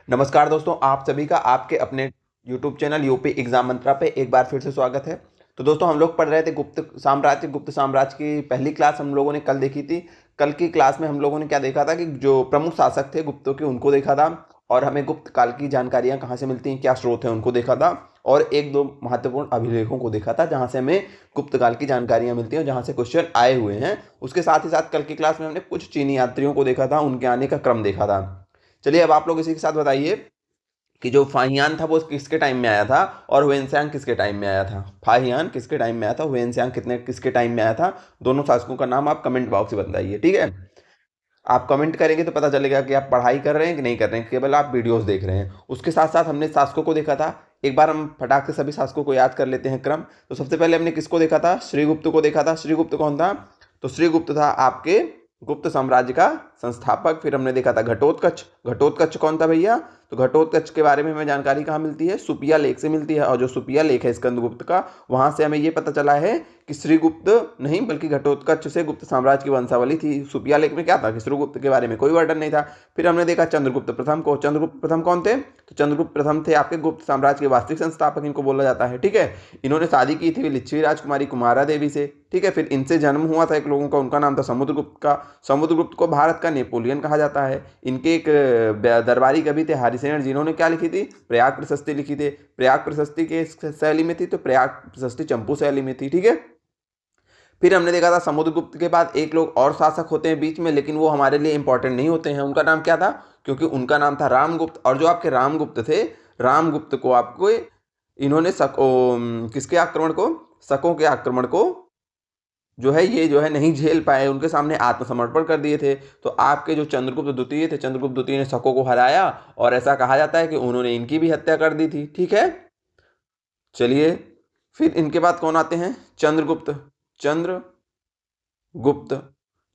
नमस्कार दोस्तों, आप सभी का आपके अपने YouTube चैनल यूपी एग्जाम मंत्रा पे एक बार फिर से स्वागत है। तो दोस्तों, हम लोग पढ़ रहे थे गुप्त साम्राज्य की पहली क्लास हम लोगों ने कल देखी थी। कल की क्लास में हम लोगों ने क्या देखा था कि जो प्रमुख शासक थे गुप्तों के उनको देखा था, और हमें गुप्त काल की जानकारियां कहाँ से मिलती हैं, क्या स्रोत हैं, उनको देखा था। और एक दो महत्वपूर्ण अभिलेखों को देखा था जहां से हमें गुप्त काल की जानकारियां मिलती हैं और जहां से क्वेश्चन आए हुए हैं। उसके साथ ही साथ कल की क्लास में हमने कुछ चीनी यात्रियों को देखा था, उनके आने का क्रम देखा था। चलिए अब आप लोग इसी के साथ बताइए कि जो फाहियान था वो किसके टाइम में आया था और हुएनसांग किसके टाइम में आया था। फाहियान किसके टाइम में आया था, हुएनसांग किसके टाइम में आया था। दोनों शासकों का नाम आप कमेंट बॉक्स में बताइए, ठीक है। आप कमेंट करेंगे तो पता चलेगा कि आप पढ़ाई कर रहे हैं कि नहीं कर रहे हैं, केवल आप वीडियोस देख रहे हैं। उसके साथ साथ हमने शासकों को देखा था। एक बार हम फटाक से सभी शासकों को याद कर लेते हैं क्रम। तो सबसे पहले हमने किसको देखा था, श्रीगुप्त को देखा था। श्रीगुप्त कौन था, तो श्रीगुप्त था आपके गुप्त साम्राज्य का संस्थापक। फिर हमने देखा था घटोत्कच। घटोत्कच कौन था भैया, तो घटोत्कच के बारे में हमें जानकारी कहाँ मिलती है, सुपिया लेख से मिलती है। और जो सुपिया लेख है स्कंदगुप्त का, वहां से हमें ये पता चला है कि श्रीगुप्त नहीं बल्कि घटोत्कच से गुप्त साम्राज्य की वंशावली थी। सुपिया लेख में क्या था कि श्रीगुप्त के बारे में कोई वर्णन नहीं था। फिर हमने देखा चंद्रगुप्त प्रथम को। चंद्रगुप्त प्रथम कौन थे, तो चंद्रगुप्त प्रथम थे आपके गुप्त साम्राज्य के वास्तविक संस्थापक, इनको बोला जाता है, ठीक है। इन्होंने शादी की थी लिच्छवी राजकुमारी कुमारा देवी से, ठीक है। फिर इनसे जन्म हुआ था एक लोगों का, उनका नाम था समुद्रगुप्त का। समुद्रगुप्त को भारत का नेपोलियन कहा जाता है। इनके एक दरबारी कवि थे हरिसेन, जिन्होंने क्या लिखी थी, प्रयाग प्रशस्ति लिखी थी। प्रयाग प्रशस्ति के शैली में थी, तो प्रयाग प्रशस्ति चंपू शैली में थी, ठीक है। फिर हमने देखा था समुद्रगुप्त के बाद एक लोग और शासक होते हैं बीच में, लेकिन वो हमारे लिए इंपॉर्टेंट नहीं होते हैं। उनका नाम क्या था, क्योंकि उनका नाम था रामगुप्त। और जो आपके रामगुप्त थे, रामगुप्त को आपको इन्होंने किसके आक्रमण को, शकों के आक्रमण को जो है ये जो है नहीं झेल पाए, उनके सामने आत्मसमर्पण कर दिए थे। तो आपके जो चंद्रगुप्त द्वितीय थे, चंद्रगुप्त द्वितीय ने शकों को हराया, और ऐसा कहा जाता है कि उन्होंने इनकी भी हत्या कर दी थी, ठीक है। चलिए फिर इनके बाद कौन आते हैं, चंद्रगुप्त। चंद्रगुप्त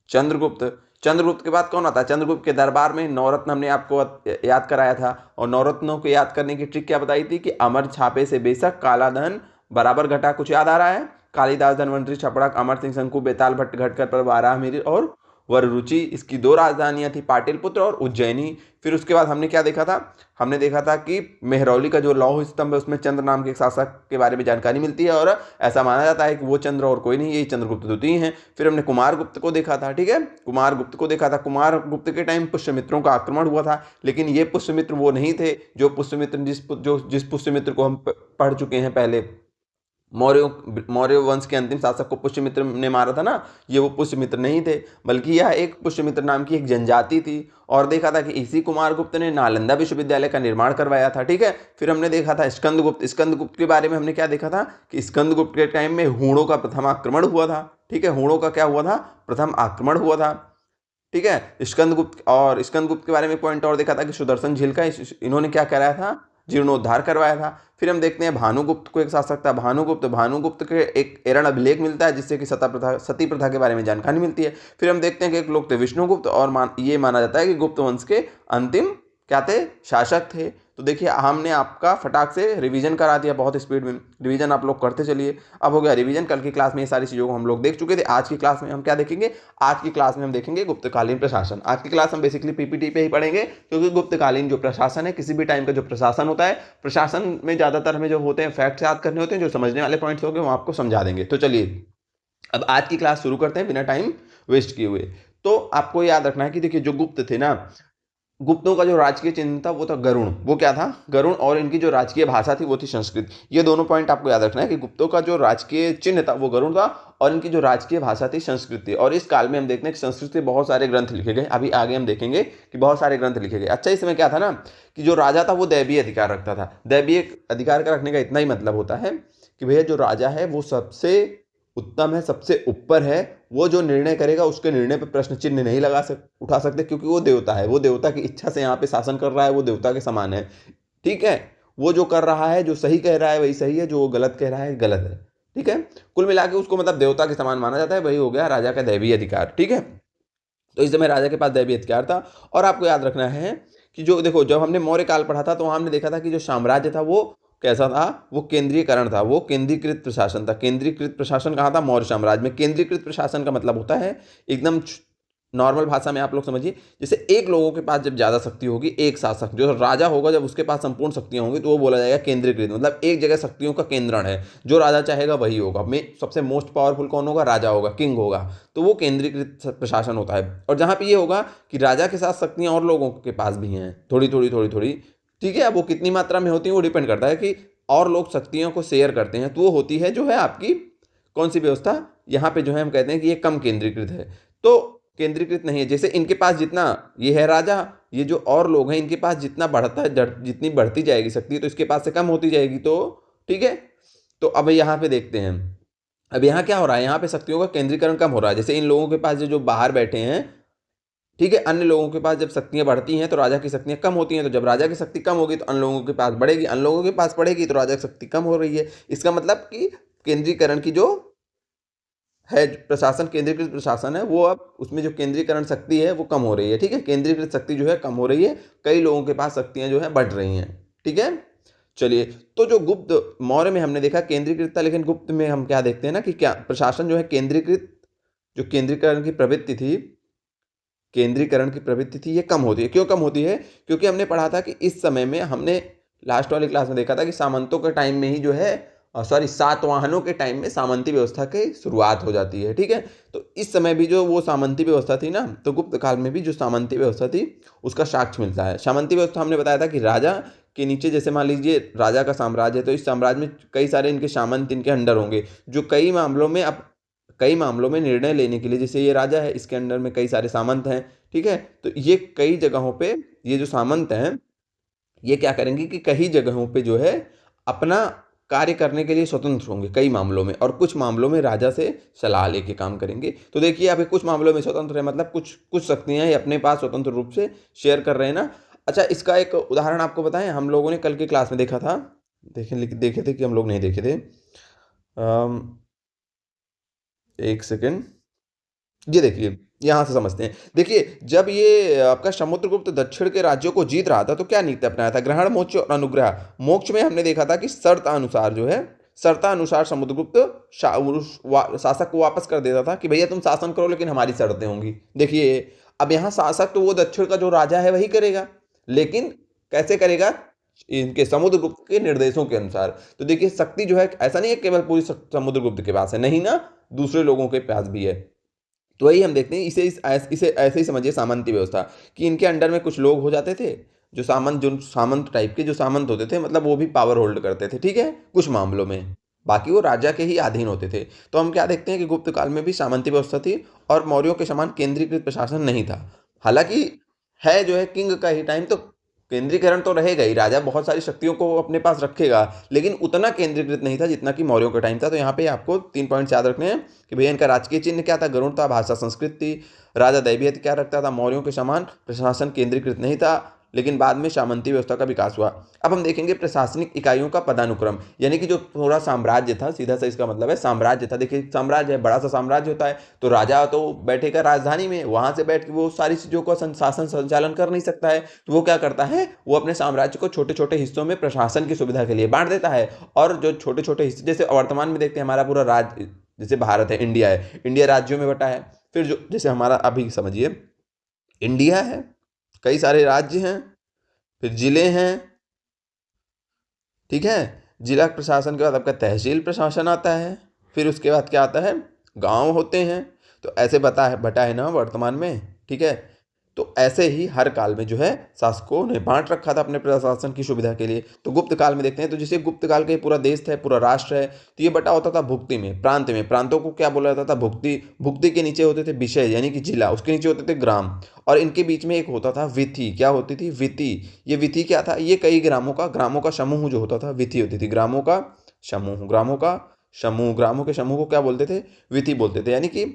चंद्रगुप्त चंद्रगुप्त के बाद कौन आता है, चंद्रगुप्त के दरबार में नवरत्न हमने आपको याद कराया था। और नवरत्नों को याद करने की ट्रिक क्या बताई थी कि अमर छापे से बेशक काला धन बराबर घटा, कुछ याद आ रहा है। कालिदास धनवंतरी छपड़क अमर सिंह शंकु बेताल भट्ट घटकर पर वाराह मिहिर और वररुचि, इसकी दो राजधानियां थी, पाटिलपुत्र और उज्जैनी। फिर उसके बाद हमने क्या देखा था, हमने देखा था कि मेहरौली का जो लौह स्तंभ है उसमें चंद्र नाम के एक शासक के बारे में जानकारी मिलती है, और ऐसा माना जाता है कि वो चंद्र और कोई नहीं, यही चंद्रगुप्त द्वितीय हैं। फिर हमने कुमारगुप्त को देखा था, ठीक है। कुमारगुप्त को देखा था। कुमारगुप्त के टाइम पुष्यमित्रों का आक्रमण हुआ था, लेकिन ये पुष्यमित्र वो नहीं थे जो पुष्यमित्र जिस पुष्यमित्र को हम पढ़ चुके हैं पहले। मौर्य वंश के अंतिम शासक को पुष्यमित्र ने मारा था ना, ये वो पुष्यमित्र नहीं थे, बल्कि यह एक पुष्यमित्र नाम की एक जनजाति थी। और देखा था कि इसी कुमारगुप्त ने नालंदा विश्वविद्यालय का निर्माण करवाया था, ठीक है। फिर हमने देखा था स्कंदगुप्त। स्कंदगुप्त के बारे में हमने क्या देखा था कि स्कंदगुप्त के टाइम में हूणों का प्रथम आक्रमण हुआ था, ठीक है। हूणों का क्या हुआ था, प्रथम आक्रमण हुआ था, ठीक है। स्कंदगुप्त के बारे में पॉइंट और देखा था कि सुदर्शन झील का इन्होंने क्या कराया था, जीर्णोद्धार करवाया था। फिर हम देखते हैं भानुगुप्त को, एक शासक था भानुगुप्त के एक एरण अभिलेख मिलता है जिससे कि सती प्रथा के बारे में जानकारी मिलती है। फिर हम देखते हैं कि एक लोग थे विष्णुगुप्त, और ये माना जाता है कि गुप्त वंश के अंतिम क्या थे, शासक थे। तो देखिए हमने आपका फटाक से रिवीजन करा दिया, बहुत स्पीड में रिवीजन आप लोग करते चलिए। अब हो गया रिवीजन। कल की क्लास में ये सारी चीज़ों को हम लोग देख चुके थे। आज की क्लास में हम क्या देखेंगे, आज की क्लास में हम देखेंगे गुप्तकालीन प्रशासन। आज की क्लास हम बेसिकली पीपीटी पे ही पढ़ेंगे, क्योंकि गुप्तकालीन जो प्रशासन है, किसी भी टाइम का जो प्रशासन होता है, प्रशासन में ज़्यादातर हमें जो होते हैं फैक्ट्स याद करने होते हैं, जो समझने वाले पॉइंट्स होंगे वो आपको समझा देंगे। तो चलिए अब आज की क्लास शुरू करते हैं बिना टाइम वेस्ट किए हुए। तो आपको याद रखना है कि देखिए जो गुप्त थे ना, गुप्तों का जो राजकीय चिन्ह था वो था गरुण। वो क्या था, गरुण। और इनकी जो राजकीय भाषा थी वो थी संस्कृत। ये दोनों पॉइंट आपको याद रखना है कि गुप्तों का जो राजकीय चिन्ह था वो गरुण था, और इनकी जो राजकीय भाषा थी संस्कृत थी। और इस काल में हम देखते हैं कि संस्कृत के बहुत सारे ग्रंथ लिखे गए। अभी आगे हम देखेंगे कि बहुत सारे ग्रंथ लिखे गए। अच्छा, इस समय क्या था ना कि जो राजा था वो दैवीय अधिकार रखता था। दैवीय अधिकार का रखने का इतना ही मतलब होता है कि भैया जो राजा है वो सबसे उत्तम है, सबसे ऊपर है। वो जो निर्णय करेगा उसके निर्णय पर प्रश्न चिन्ह नहीं उठा सकते, क्योंकि वो देवता है। वो देवता की इच्छा से यहाँ पे शासन कर रहा है, वो देवता के समान है, ठीक है। वो जो कर रहा है, जो सही कह रहा है वही सही है, जो वो गलत कह रहा है गलत है, ठीक है। कुल मिला के उसको मतलब देवता के समान माना जाता है। वही हो गया राजा का दैवीय अधिकार, ठीक है। तो इस समय राजा के पास दैवीय अधिकार था। और आपको याद रखना है कि जो देखो, जब हमने मौर्य काल पढ़ा था तो वहां हमने देखा था कि जो साम्राज्य था वो कैसा था, वो केंद्रीयकरण था, वो केंद्रीकृत प्रशासन था। केंद्रीकृत प्रशासन कहाँ था, मौर्य साम्राज्य में। केंद्रीकृत प्रशासन का मतलब होता है एकदम नॉर्मल भाषा में आप लोग समझिए, जैसे एक लोगों के पास जब ज़्यादा शक्ति होगी, एक शासक जो राजा होगा जब उसके पास संपूर्ण शक्तियाँ होंगी तो वो बोला जाएगा केंद्रीकृत, मतलब एक जगह शक्तियों का केंद्रण है, जो राजा चाहेगा वही होगा। में सबसे मोस्ट पावरफुल कौन होगा? राजा होगा, किंग होगा, तो वो केंद्रीकृत प्रशासन होता है। और जहाँ पे ये होगा कि राजा के साथ शक्तियाँ और लोगों के पास भी हैं, थोड़ी थोड़ी थोड़ी थोड़ी, ठीक है। अब वो कितनी मात्रा में होती है वो डिपेंड करता है कि और लोग शक्तियों को शेयर करते हैं, तो वो होती है जो है आपकी कौन सी व्यवस्था? यहाँ पे जो है हम कहते हैं कि ये कम केंद्रीकृत है, तो केंद्रीकृत नहीं है। जैसे इनके पास जितना, ये है राजा, ये जो और लोग हैं इनके पास जितना बढ़ता है, जितनी बढ़ती जाएगी शक्ति तो इसके पास से कम होती जाएगी, तो ठीक है। तो अब यहाँ पे देखते हैं, अब यहाँ क्या हो रहा है, यहाँ पे शक्तियों का केंद्रीकरण कम हो रहा है। जैसे इन लोगों के पास जो बाहर बैठे हैं, ठीक है, अन्य लोगों के पास जब शक्तियाँ बढ़ती हैं तो राजा की शक्तियाँ कम होती हैं, तो जब राजा की शक्ति कम होगी तो अन्य लोगों के पास बढ़ेगी, अन्य लोगों के पास बढ़ेगी तो राजा की शक्ति कम हो रही है। इसका मतलब कि केंद्रीकरण की जो है प्रशासन, केंद्रीकृत प्रशासन है वो, अब उसमें जो केंद्रीकरण शक्ति है वो कम हो रही है, ठीक है। केंद्रीकृत शक्ति जो है कम हो रही है, कई लोगों के पास शक्तियां जो है बढ़ रही हैं, ठीक है। चलिए, तो जो गुप्त मौर्य में हमने देखा केंद्रीकृत था, लेकिन गुप्त में हम क्या देखते हैं ना कि क्या प्रशासन जो है केंद्रीकृत, जो केंद्रीकरण की प्रवृत्ति थी, केंद्रीकरण की प्रवृत्ति थी, ये कम होती है। क्यों कम होती है? क्योंकि हमने पढ़ा था कि इस समय में, हमने लास्ट वाली क्लास में देखा था कि सामंतों के टाइम में ही जो है, सॉरी, सातवाहनों के टाइम में सामंती व्यवस्था की शुरुआत हो जाती है, ठीक है। तो इस समय भी जो वो सामंती व्यवस्था थी ना, तो गुप्त काल में भी जो सामंती व्यवस्था थी उसका साक्ष्य मिलता है। सामंती व्यवस्था हमने बताया था कि राजा के नीचे, जैसे मान लीजिए राजा का साम्राज्य है, तो इस साम्राज्य में कई सारे इनके सामंत इनके अंडर होंगे, जो कई मामलों में निर्णय लेने के लिए, जैसे ये राजा है इसके अंडर में कई सारे सामंत हैं, ठीक है। तो ये कई जगहों पे ये जो सामंत हैं ये क्या करेंगे कि कई जगहों पे जो है अपना कार्य करने के लिए स्वतंत्र होंगे कई मामलों में, और कुछ मामलों में राजा से सलाह लेके काम करेंगे। तो देखिए अभी कुछ मामलों में स्वतंत्र है, मतलब कुछ शक्तियां ये अपने पास स्वतंत्र रूप से शेयर कर रहे हैं ना। अच्छा, इसका एक उदाहरण आपको बताएं, हम लोगों ने कल की क्लास में देखा था, देखे थे कि हम लोग नहीं देखे थे। एक सेकेंड, ये देखिए, यहाँ से समझते हैं। देखिए, जब ये आपका समुद्रगुप्त दक्षिण के राज्यों को जीत रहा था तो क्या नीति अपनाया था? ग्रहण, मोक्ष और अनुग्रह। मोक्ष में हमने देखा था कि शर्तानुसार जो है, शर्तानुसार समुद्रगुप्त शासक को वापस कर देता था कि भैया तुम शासन करो लेकिन हमारी शर्तें होंगी। देखिए, अब यहाँ शासक तो वो दक्षिण का जो राजा है वही करेगा, लेकिन कैसे करेगा? इनके समुद्रगुप्त के निर्देशों के अनुसार। तो देखिए, शक्ति जो है ऐसा नहीं है केवल पूरी समुद्रगुप्त के पास है, नहीं ना, दूसरे लोगों के पास भी है। तो वही हम देखते हैं, इसे ऐसे ही समझिए सामंती व्यवस्था, कि इनके अंडर में कुछ लोग हो जाते थे जो सामंत टाइप के जो सामंत होते थे, मतलब वो भी पावर होल्ड करते थे, ठीक है, कुछ मामलों में, बाकी वो राजा के ही अधीन होते थे। तो हम क्या देखते हैं कि गुप्त काल में भी सामंती व्यवस्था थी और मौर्यों के समान केंद्रीकृत प्रशासन नहीं था। हालांकि है जो है किंग का ही टाइम, तो केंद्रीकरण तो रहेगा ही, राजा बहुत सारी शक्तियों को अपने पास रखेगा, लेकिन उतना केंद्रीकृत नहीं था जितना कि मौर्यों का टाइम था। तो यहाँ पे आपको 3 पॉइंट्स याद रखने हैं कि भैया इनका राजकीय चिन्ह क्या था? गरुड़ था। भाषा संस्कृत थी। राजा दैवीयत क्या रखता था? मौर्यों के समान प्रशासन केंद्रीकृत नहीं था, लेकिन बाद में सामंती व्यवस्था का विकास हुआ। अब हम देखेंगे प्रशासनिक इकाइयों का पदानुक्रम, यानी कि जो थोड़ा साम्राज्य था, सीधा सा इसका मतलब है साम्राज्य था। देखिए, साम्राज्य है, बड़ा सा साम्राज्य होता है, तो राजा तो बैठेगा राजधानी में, वहां से बैठ के वो सारी चीजों का शासन संचालन कर नहीं सकता है, तो वो क्या करता है, वो अपने साम्राज्य को छोटे छोटे हिस्सों में प्रशासन की सुविधा के लिए बांट देता है। और जो छोटे छोटे हिस्से, जैसे वर्तमान में देखते हैं हमारा पूरा राज्य, जैसे भारत है, इंडिया है, इंडिया राज्यों में बटा है। फिर जो जैसे हमारा अभी समझिए इंडिया है, कई सारे राज्य हैं, फिर जिले हैं, ठीक है। जिला प्रशासन के बाद आपका तहसील प्रशासन आता है, फिर उसके बाद क्या आता है, गांव होते हैं। तो ऐसे बटा है ना वर्तमान में, ठीक है। तो ऐसे ही हर काल में जो है शासकों ने बांट रखा था अपने प्रशासन की सुविधा के लिए। तो गुप्त काल में देखते हैं, तो जैसे गुप्त काल का ये पूरा देश है, पूरा राष्ट्र है, तो ये बटा होता था भुक्ति में, प्रांत में। प्रांतों को क्या बोला जाता था? भुक्ति। भुक्ति के नीचे होते थे विषय यानी कि जिला, उसके नीचे होते थे ग्राम, और इनके बीच में एक होता था विथि। क्या होती थी? विथि। ये विथि क्या था? ये कई ग्रामों का समूह जो होता था, विथि होती थी। ग्रामों का समूह, ग्रामों के समूह को क्या बोलते थे? विथि बोलते थे। यानी कि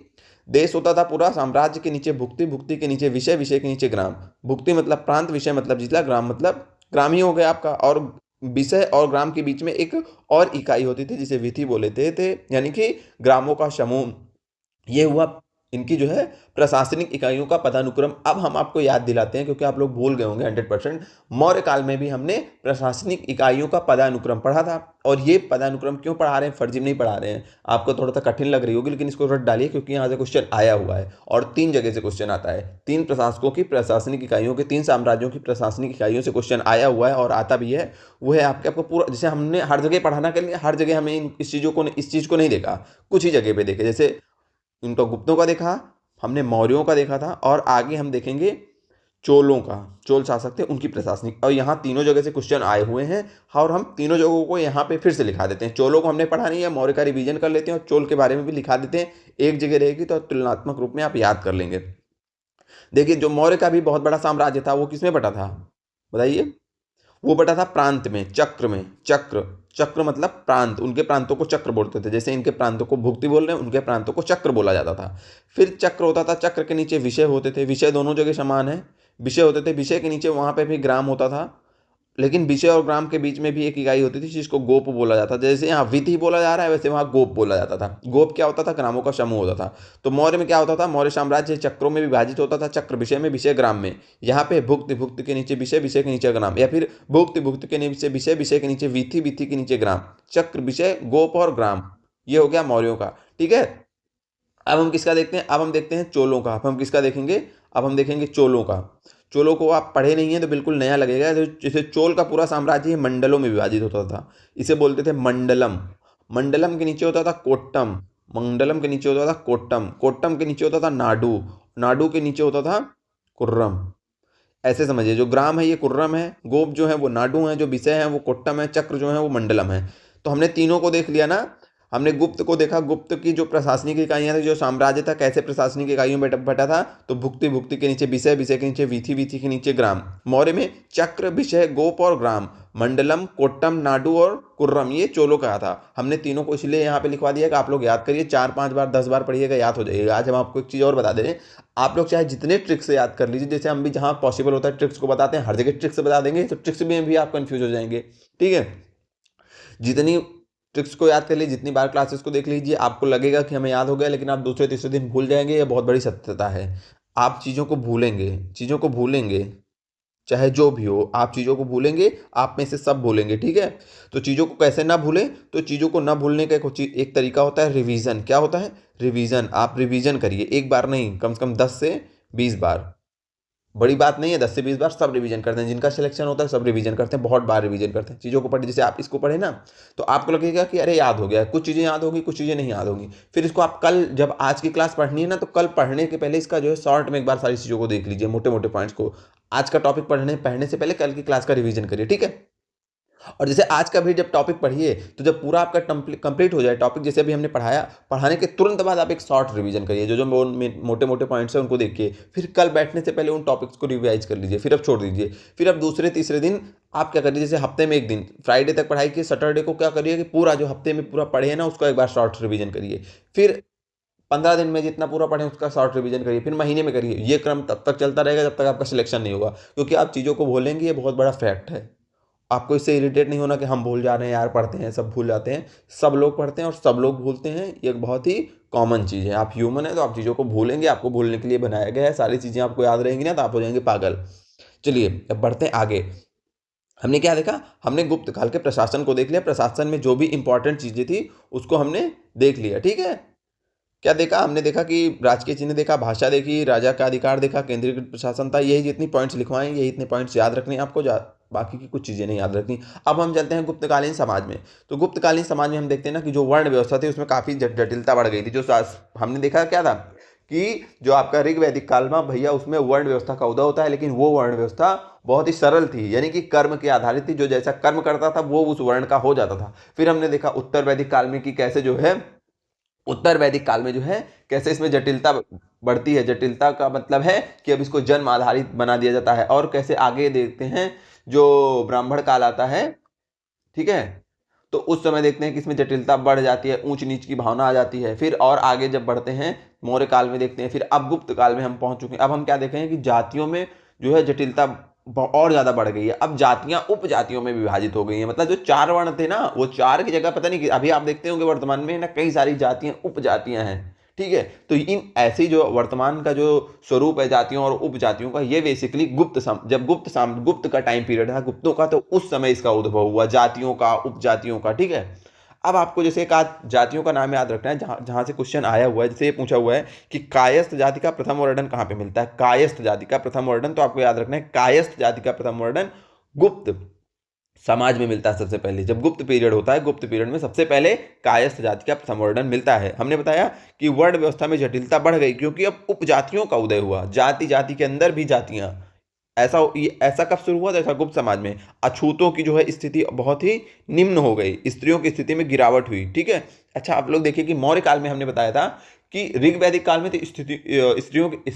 देश होता था पूरा, साम्राज्य के नीचे भुक्ति, भुक्ति के नीचे विषय, विषय के नीचे ग्राम। भुक्ति मतलब प्रांत, विषय मतलब जिला, ग्राम मतलब ग्राम ही हो गया आपका। और विषय और ग्राम के बीच में एक और इकाई होती थी जिसे विथि बोले थे, यानी कि ग्रामों का समूह। ये हुआ इनकी जो है प्रशासनिक इकाइयों का पदानुक्रम अब हम आपको याद दिलाते हैं, क्योंकि आप लोग भूल गए होंगे 100%। मौर्य काल में भी हमने प्रशासनिक इकाइयों का पदानुक्रम पढ़ा था, और ये पदानुक्रम क्यों पढ़ा रहे हैं, फर्जी नहीं पढ़ा रहे हैं। आपको थोड़ा सा कठिन लग रही होगी, लेकिन इसको रट डालिए, क्योंकि यहाँ से क्वेश्चन आया हुआ है और 3 जगह से क्वेश्चन आता है। 3 प्रशासकों की प्रशासनिक इकाइयों के, 3 साम्राज्यों की प्रशासनिक इकाइयों से क्वेश्चन आया हुआ है और आता भी है। वो है आपको पूरा, जैसे हमने हर जगह पढ़ाना के लिए हर जगह हमें इस चीज़ को नहीं देखा, कुछ ही जगह पे देखे। जैसे इनको गुप्तों का देखा हमने, मौर्यों का देखा था, और आगे हम देखेंगे चोलों का, चोल शासक थे उनकी प्रशासनिक। और यहाँ तीनों जगह से क्वेश्चन आए हुए हैं, और हम तीनों जगहों को यहाँ पे फिर से लिखा देते हैं। चोलों को हमने पढ़ा नहीं है, मौर्य का रिवीजन कर लेते हैं, और चोल के बारे में भी लिखा देते हैं। एक जगह रहेगी तो तुलनात्मक रूप में आप याद कर लेंगे। देखिए, जो मौर्य का भी बहुत बड़ा साम्राज्य था, वो किसमें बटा था बताइए? वो बटा था प्रांत में, चक्र में। चक्र मतलब प्रांत, उनके प्रांतों को चक्र बोलते थे। जैसे इनके प्रांतों को भुक्ति बोल रहे हैं, उनके प्रांतों को चक्र बोला जाता था। फिर चक्र होता था, चक्र के नीचे विषय होते थे। विषय दोनों जगह समान है, विषय होते थे। विषय के नीचे वहाँ पे भी ग्राम होता था, लेकिन विषय और ग्राम के बीच में भी एक इकाई होती थी जिसको गोप बोला जाता था। जैसे यहाँ विधि बोला जा रहा है, वैसे वहाँ गोप बोला जाता था। गोप क्या होता था? ग्रामों का समूह होता था। तो मौर्य में क्या होता था? मौर्य साम्राज्य चक्रों में विभाजित होता था, चक्र विषय में, विषय ग्राम में। यहाँ पे भुक्त के नीचे विषय, विषय के नीचे ग्राम, या फिर भुक्त के नीचे विषय, विषय के नीचे विधि, विधि के नीचे ग्राम। चक्र, विषय, गोप और ग्राम, ये हो गया मौर्यों का। ठीक है, अब हम किसका देखते हैं? अब हम देखते हैं चोलों का। अब हम किसका देखेंगे? अब हम देखेंगे चोलों का। चोलों को आप पढ़े नहीं हैं तो बिल्कुल नया लगेगा। तो जैसे चोल का पूरा साम्राज्य मंडलों में विभाजित होता था, इसे बोलते थे मंडलम। मंडलम के नीचे होता था कोट्टम, मंडलम के नीचे होता था कोट्टम, कोट्टम के नीचे होता था नाडु, नाडु के नीचे होता था कुर्रम। ऐसे समझिए, जो ग्राम है ये कुर्रम है, गोप जो है वो नाडु है, जो विषय है वो कोट्टम है, चक्र जो है वो मंडलम है। तो हमने तीनों को देख लिया ना। हमने गुप्त को देखा, गुप्त की जो प्रशासनिक इकाइयां थी, जो साम्राज्य था कैसे प्रशासनिक इकाइयों में बटा था। तो भुक्ति, भुक्ति के नीचे विषय, विषय के नीचे विधि, विधि के नीचे ग्राम। मौर्य में चक्र, विषय, गोप और ग्राम, मंडलम, कोट्टम, नाडु और कुर्रम, ये चोलों का था। हमने तीनों को इसलिए यहाँ पे लिखवा दिया कि आप लोग याद करिए, 4-5 बार 10 बार पढ़िएगा, याद हो जाएगा। आज हम आपको एक चीज़ और बता दे रहे हैं, आप लोग चाहे जितने ट्रिक्स से याद कर लीजिए, जैसे हम भी जहाँ पॉसिबल होता है ट्रिक्स को बताते हैं, हर जगह ट्रिक्स बता देंगे तो ट्रिक्स में भी आप कंफ्यूज हो जाएंगे। ठीक है, जितनी ट्रिक्स को याद कर लीजिए, जितनी बार क्लासेस को देख लीजिए, आपको लगेगा कि हमें याद हो गया, लेकिन आप दूसरे तीसरे दिन भूल जाएंगे। ये बहुत बड़ी सत्यता है। आप चीज़ों को भूलेंगे, चीज़ों को भूलेंगे, चाहे जो भी हो, आप चीज़ों को भूलेंगे, आप में से सब भूलेंगे। ठीक है, तो चीज़ों को कैसे ना भूलें? तो चीज़ों को ना भूलने का एक तरीका होता है रिवीजन। क्या होता है? रिवीजन। आप रिवीजन करिए, एक बार नहीं, कम से कम 10 से 20 बार। बड़ी बात नहीं है, 10 से 20 बार सब रिवीजन करते हैं। जिनका सिलेक्शन होता है सब रिवीजन करते हैं, बहुत बार रिवीजन करते हैं। चीज़ों को पढ़े, जैसे आप इसको पढ़े ना, तो आपको लगेगा कि अरे याद हो गया। कुछ चीज़ें याद होगी, कुछ चीज़ें नहीं याद होगी। फिर इसको आप कल, जब आज की क्लास पढ़नी है ना, तो कल पढ़ने के पहले इसका जो है शॉर्ट में एक बार सारी चीज़ों को देख लीजिए, मोटे मोटे पॉइंट्स को। आज का टॉपिक पढ़ने से पहले कल की क्लास का रिवीजन करिए। ठीक है, और जैसे आज का भी जब टॉपिक पढ़िए, तो जब पूरा आपका कंप्लीट हो जाए टॉपिक, जैसे अभी हमने पढ़ाया, पढ़ाने के तुरंत बाद आप एक शॉर्ट रिवीजन करिए, जो जो मोटे मोटे पॉइंट्स हैं उनको देखिए। फिर कल बैठने से पहले उन टॉपिक्स को रिवाइज कर लीजिए, फिर अब छोड़ दीजिए। फिर अब दूसरे तीसरे दिन आप क्या करिए, जैसे हफ्ते में एक दिन फ्राइडे तक पढ़ाई की, सैटरडे को क्या करिए कि पूरा जो हफ्ते में पूरा पढ़े हैं ना, उसका एक बार शॉर्ट रिवीजन करिए। फिर 15 दिन में जितना पूरा पढ़ें उसका शॉर्ट रिवीजन करिए, फिर महीने में करिए। ये क्रम तब तक चलता रहेगा जब तक आपका सिलेक्शन नहीं होगा, क्योंकि आप चीज़ों को भूलेंगे, ये बहुत बड़ा फैक्ट है। आपको इससे इरिटेट नहीं होना कि हम भूल जा रहे हैं यार, पढ़ते हैं सब भूल जाते हैं। सब लोग पढ़ते हैं और सब लोग भूलते हैं, ये एक बहुत ही कॉमन चीज़ है। आप ह्यूमन है तो आप चीज़ों को भूलेंगे, आपको भूलने के लिए बनाया गया है। सारी चीज़ें आपको याद रहेंगी ना तो आप हो जाएंगे पागल। चलिए अब बढ़ते हैं आगे। हमने क्या देखा? हमने गुप्त काल के प्रशासन को देख लिया, प्रशासन में जो भी इंपॉर्टेंट चीज़ें थी उसको हमने देख लिया। ठीक है, क्या देखा? हमने देखा कि राजकीय चिन्ह देखा, भाषा देखी, राजा का अधिकार देखा, केंद्रीकृत प्रशासन था। यही जितनी पॉइंट्स लिखवाएं, यही इतने पॉइंट्स याद रखने हैं आपको, बाकी की कुछ चीज़ें नहीं याद रखनी। अब हम चलते हैं गुप्तकालीन समाज में। तो गुप्तकालीन समाज में हम देखते हैं ना कि जो वर्ण व्यवस्था थी उसमें काफ़ी जटिलता बढ़ गई थी। जो हमने देखा क्या था कि जो आपका ऋग वैदिक काल में भैया, उसमें वर्ण व्यवस्था का उदय होता है, लेकिन वो वर्ण व्यवस्था बहुत ही सरल थी, यानी कि कर्म के आधारित थी। जो जैसा कर्म करता था वो उस वर्ण का हो जाता था। फिर हमने देखा उत्तर वैदिक काल में कि कैसे जो है, उत्तर वैदिक काल में जो है कैसे इसमें जटिलता बढ़ती है। जटिलता का मतलब है कि अब इसको जन्म आधारित बना दिया जाता है। और कैसे आगे देखते हैं जो ब्राह्मण काल आता है, ठीक है, तो उस समय देखते हैं कि इसमें जटिलता बढ़ जाती है, ऊंच नीच की भावना आ जाती है। फिर और आगे जब बढ़ते हैं मौर्य काल में देखते हैं, फिर अब गुप्त काल में हम पहुंच चुके हैं। अब हम क्या देखें कि जातियों में जो है जटिलता और ज़्यादा बढ़ गई है। अब जातियां उपजातियों में विभाजित हो गई हैं। मतलब जो 4 वर्ण थे ना, वो 4 की जगह पता नहीं, अभी आप देखते होंगे वर्तमान में ना कई सारी जातियां उपजातियां हैं। ठीक है। तो इन ऐसी जो वर्तमान का जो स्वरूप है जातियों और उपजातियों का, ये बेसिकली जब गुप्त का टाइम पीरियड था, गुप्तों का, तो उस समय इसका उद्भव हुआ, जातियों का, उपजातियों का। ठीक है। अब आपको जैसे एक आध जातियों का नाम याद रखना है जहां जहां से क्वेश्चन आया हुआ है। जैसे ये पूछा हुआ है कि कायस्थ जाति का प्रथम वर्णन कहां पे मिलता है, कायस्थ जाति का प्रथम वर्णन, तो आपको याद रखना है कायस्थ जाति का प्रथम वर्णन गुप्त समाज में मिलता है सबसे पहले। जब गुप्त पीरियड होता है, गुप्त पीरियड में सबसे पहले कायस्थ जाति का प्रथम वर्णन मिलता है। हमने बताया कि वर्ण व्यवस्था में जटिलता बढ़ गई क्योंकि अब उपजातियों का उदय हुआ, जाति जाति के अंदर भी जातियां। ऐसा कब शुरू हुआ? ऐसा गुप्त समाज में। अछूतों की जो है स्थिति बहुत ही निम्न हो गई, स्त्रियों की स्थिति में गिरावट हुई। ठीक है। अच्छा, आप लोग देखिए कि मौर्य काल में हमने बताया था कि ऋग वैदिक काल में तो स्त्रियों की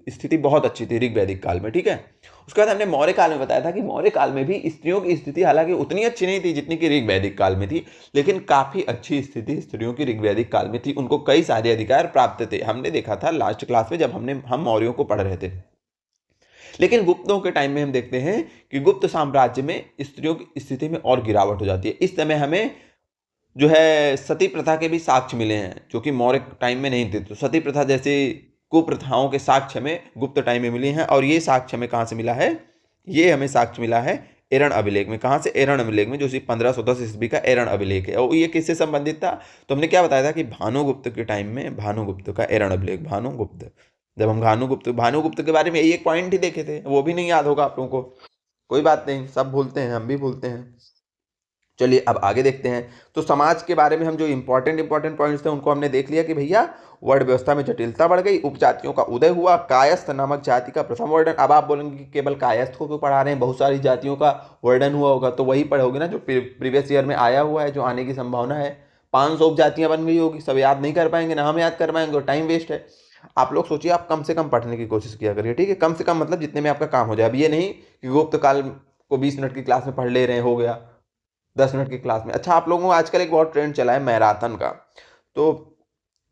स्थिति बहुत अच्छी थी ऋग वैदिक काल में। ठीक है। उसके बाद हमने मौर्य काल में बताया था कि मौर्य काल में भी स्त्रियों की स्थिति हालांकि उतनी अच्छी नहीं थी जितनी कि ऋग वैदिक काल में थी, लेकिन काफी अच्छी स्थिति स्त्रियों की ऋग वैदिक काल में थी। उनको कई सारे अधिकार प्राप्त थे। हमने देखा था लास्ट क्लास में जब हम मौर्यों को पढ़ रहे थे। लेकिन गुप्तों के टाइम में हम देखते हैं कि गुप्त साम्राज्य में स्त्रियों की स्थिति में और गिरावट हो जाती है। इस समय हमें जो है सती प्रथा के भी साक्ष्य मिले हैं जो कि मौर्य टाइम में नहीं थे। तो सती प्रथा जैसी कुप्रथाओं के साक्ष्य हमें गुप्त टाइम में मिली हैं। और ये साक्ष्य हमें कहाँ से मिला है? ये हमें साक्ष्य मिला है एरण अभिलेख में। कहाँ से? एरण अभिलेख में, जो 1510 ईस्वी का एरण अभिलेख है। और ये किससे संबंधित था? तो हमने क्या बताया था कि भानुगुप्त के टाइम में भानुगुप्त का एरण अभिलेख, भानुगुप्त, जब हम भानुगुप्त के बारे में एक पॉइंट ही देखे थे, वो भी नहीं याद होगा आप लोगों को। कोई बात नहीं, सब भूलते हैं, हम भी भूलते हैं। चलिए अब आगे देखते हैं। तो समाज के बारे में हम जो इंपॉर्टेंट पॉइंट्स थे उनको हमने देख लिया कि भैया वर्ण व्यवस्था में जटिलता बढ़ गई, उपजातियों का उदय हुआ, कायस्थ नामक जाति का प्रथम वर्णन। अब आप बोलेंगे कि केवल कायस्थ को क्यों पढ़ा रहे हैं, बहुत सारी जातियों का वर्णन हुआ होगा। तो वही पढ़ोगे ना जो प्रीवियस ईयर में आया हुआ है, जो आने की संभावना है। 500 उपजातियां बन गई होगी, सब याद नहीं कर पाएंगे, ना हम याद कर पाएंगे, और टाइम वेस्ट है। आप लोग सोचिए, आप कम से कम पढ़ने की कोशिश किया करिए। ठीक है, कम से कम मतलब जितने में आपका काम हो जाए। अब ये नहीं कि गुप्त काल को 20 मिनट की क्लास में पढ़ ले रहे हैं, हो गया 10 मिनट की क्लास में। अच्छा, आप लोगों को आजकल एक बहुत ट्रेंड चला है मैराथन का। तो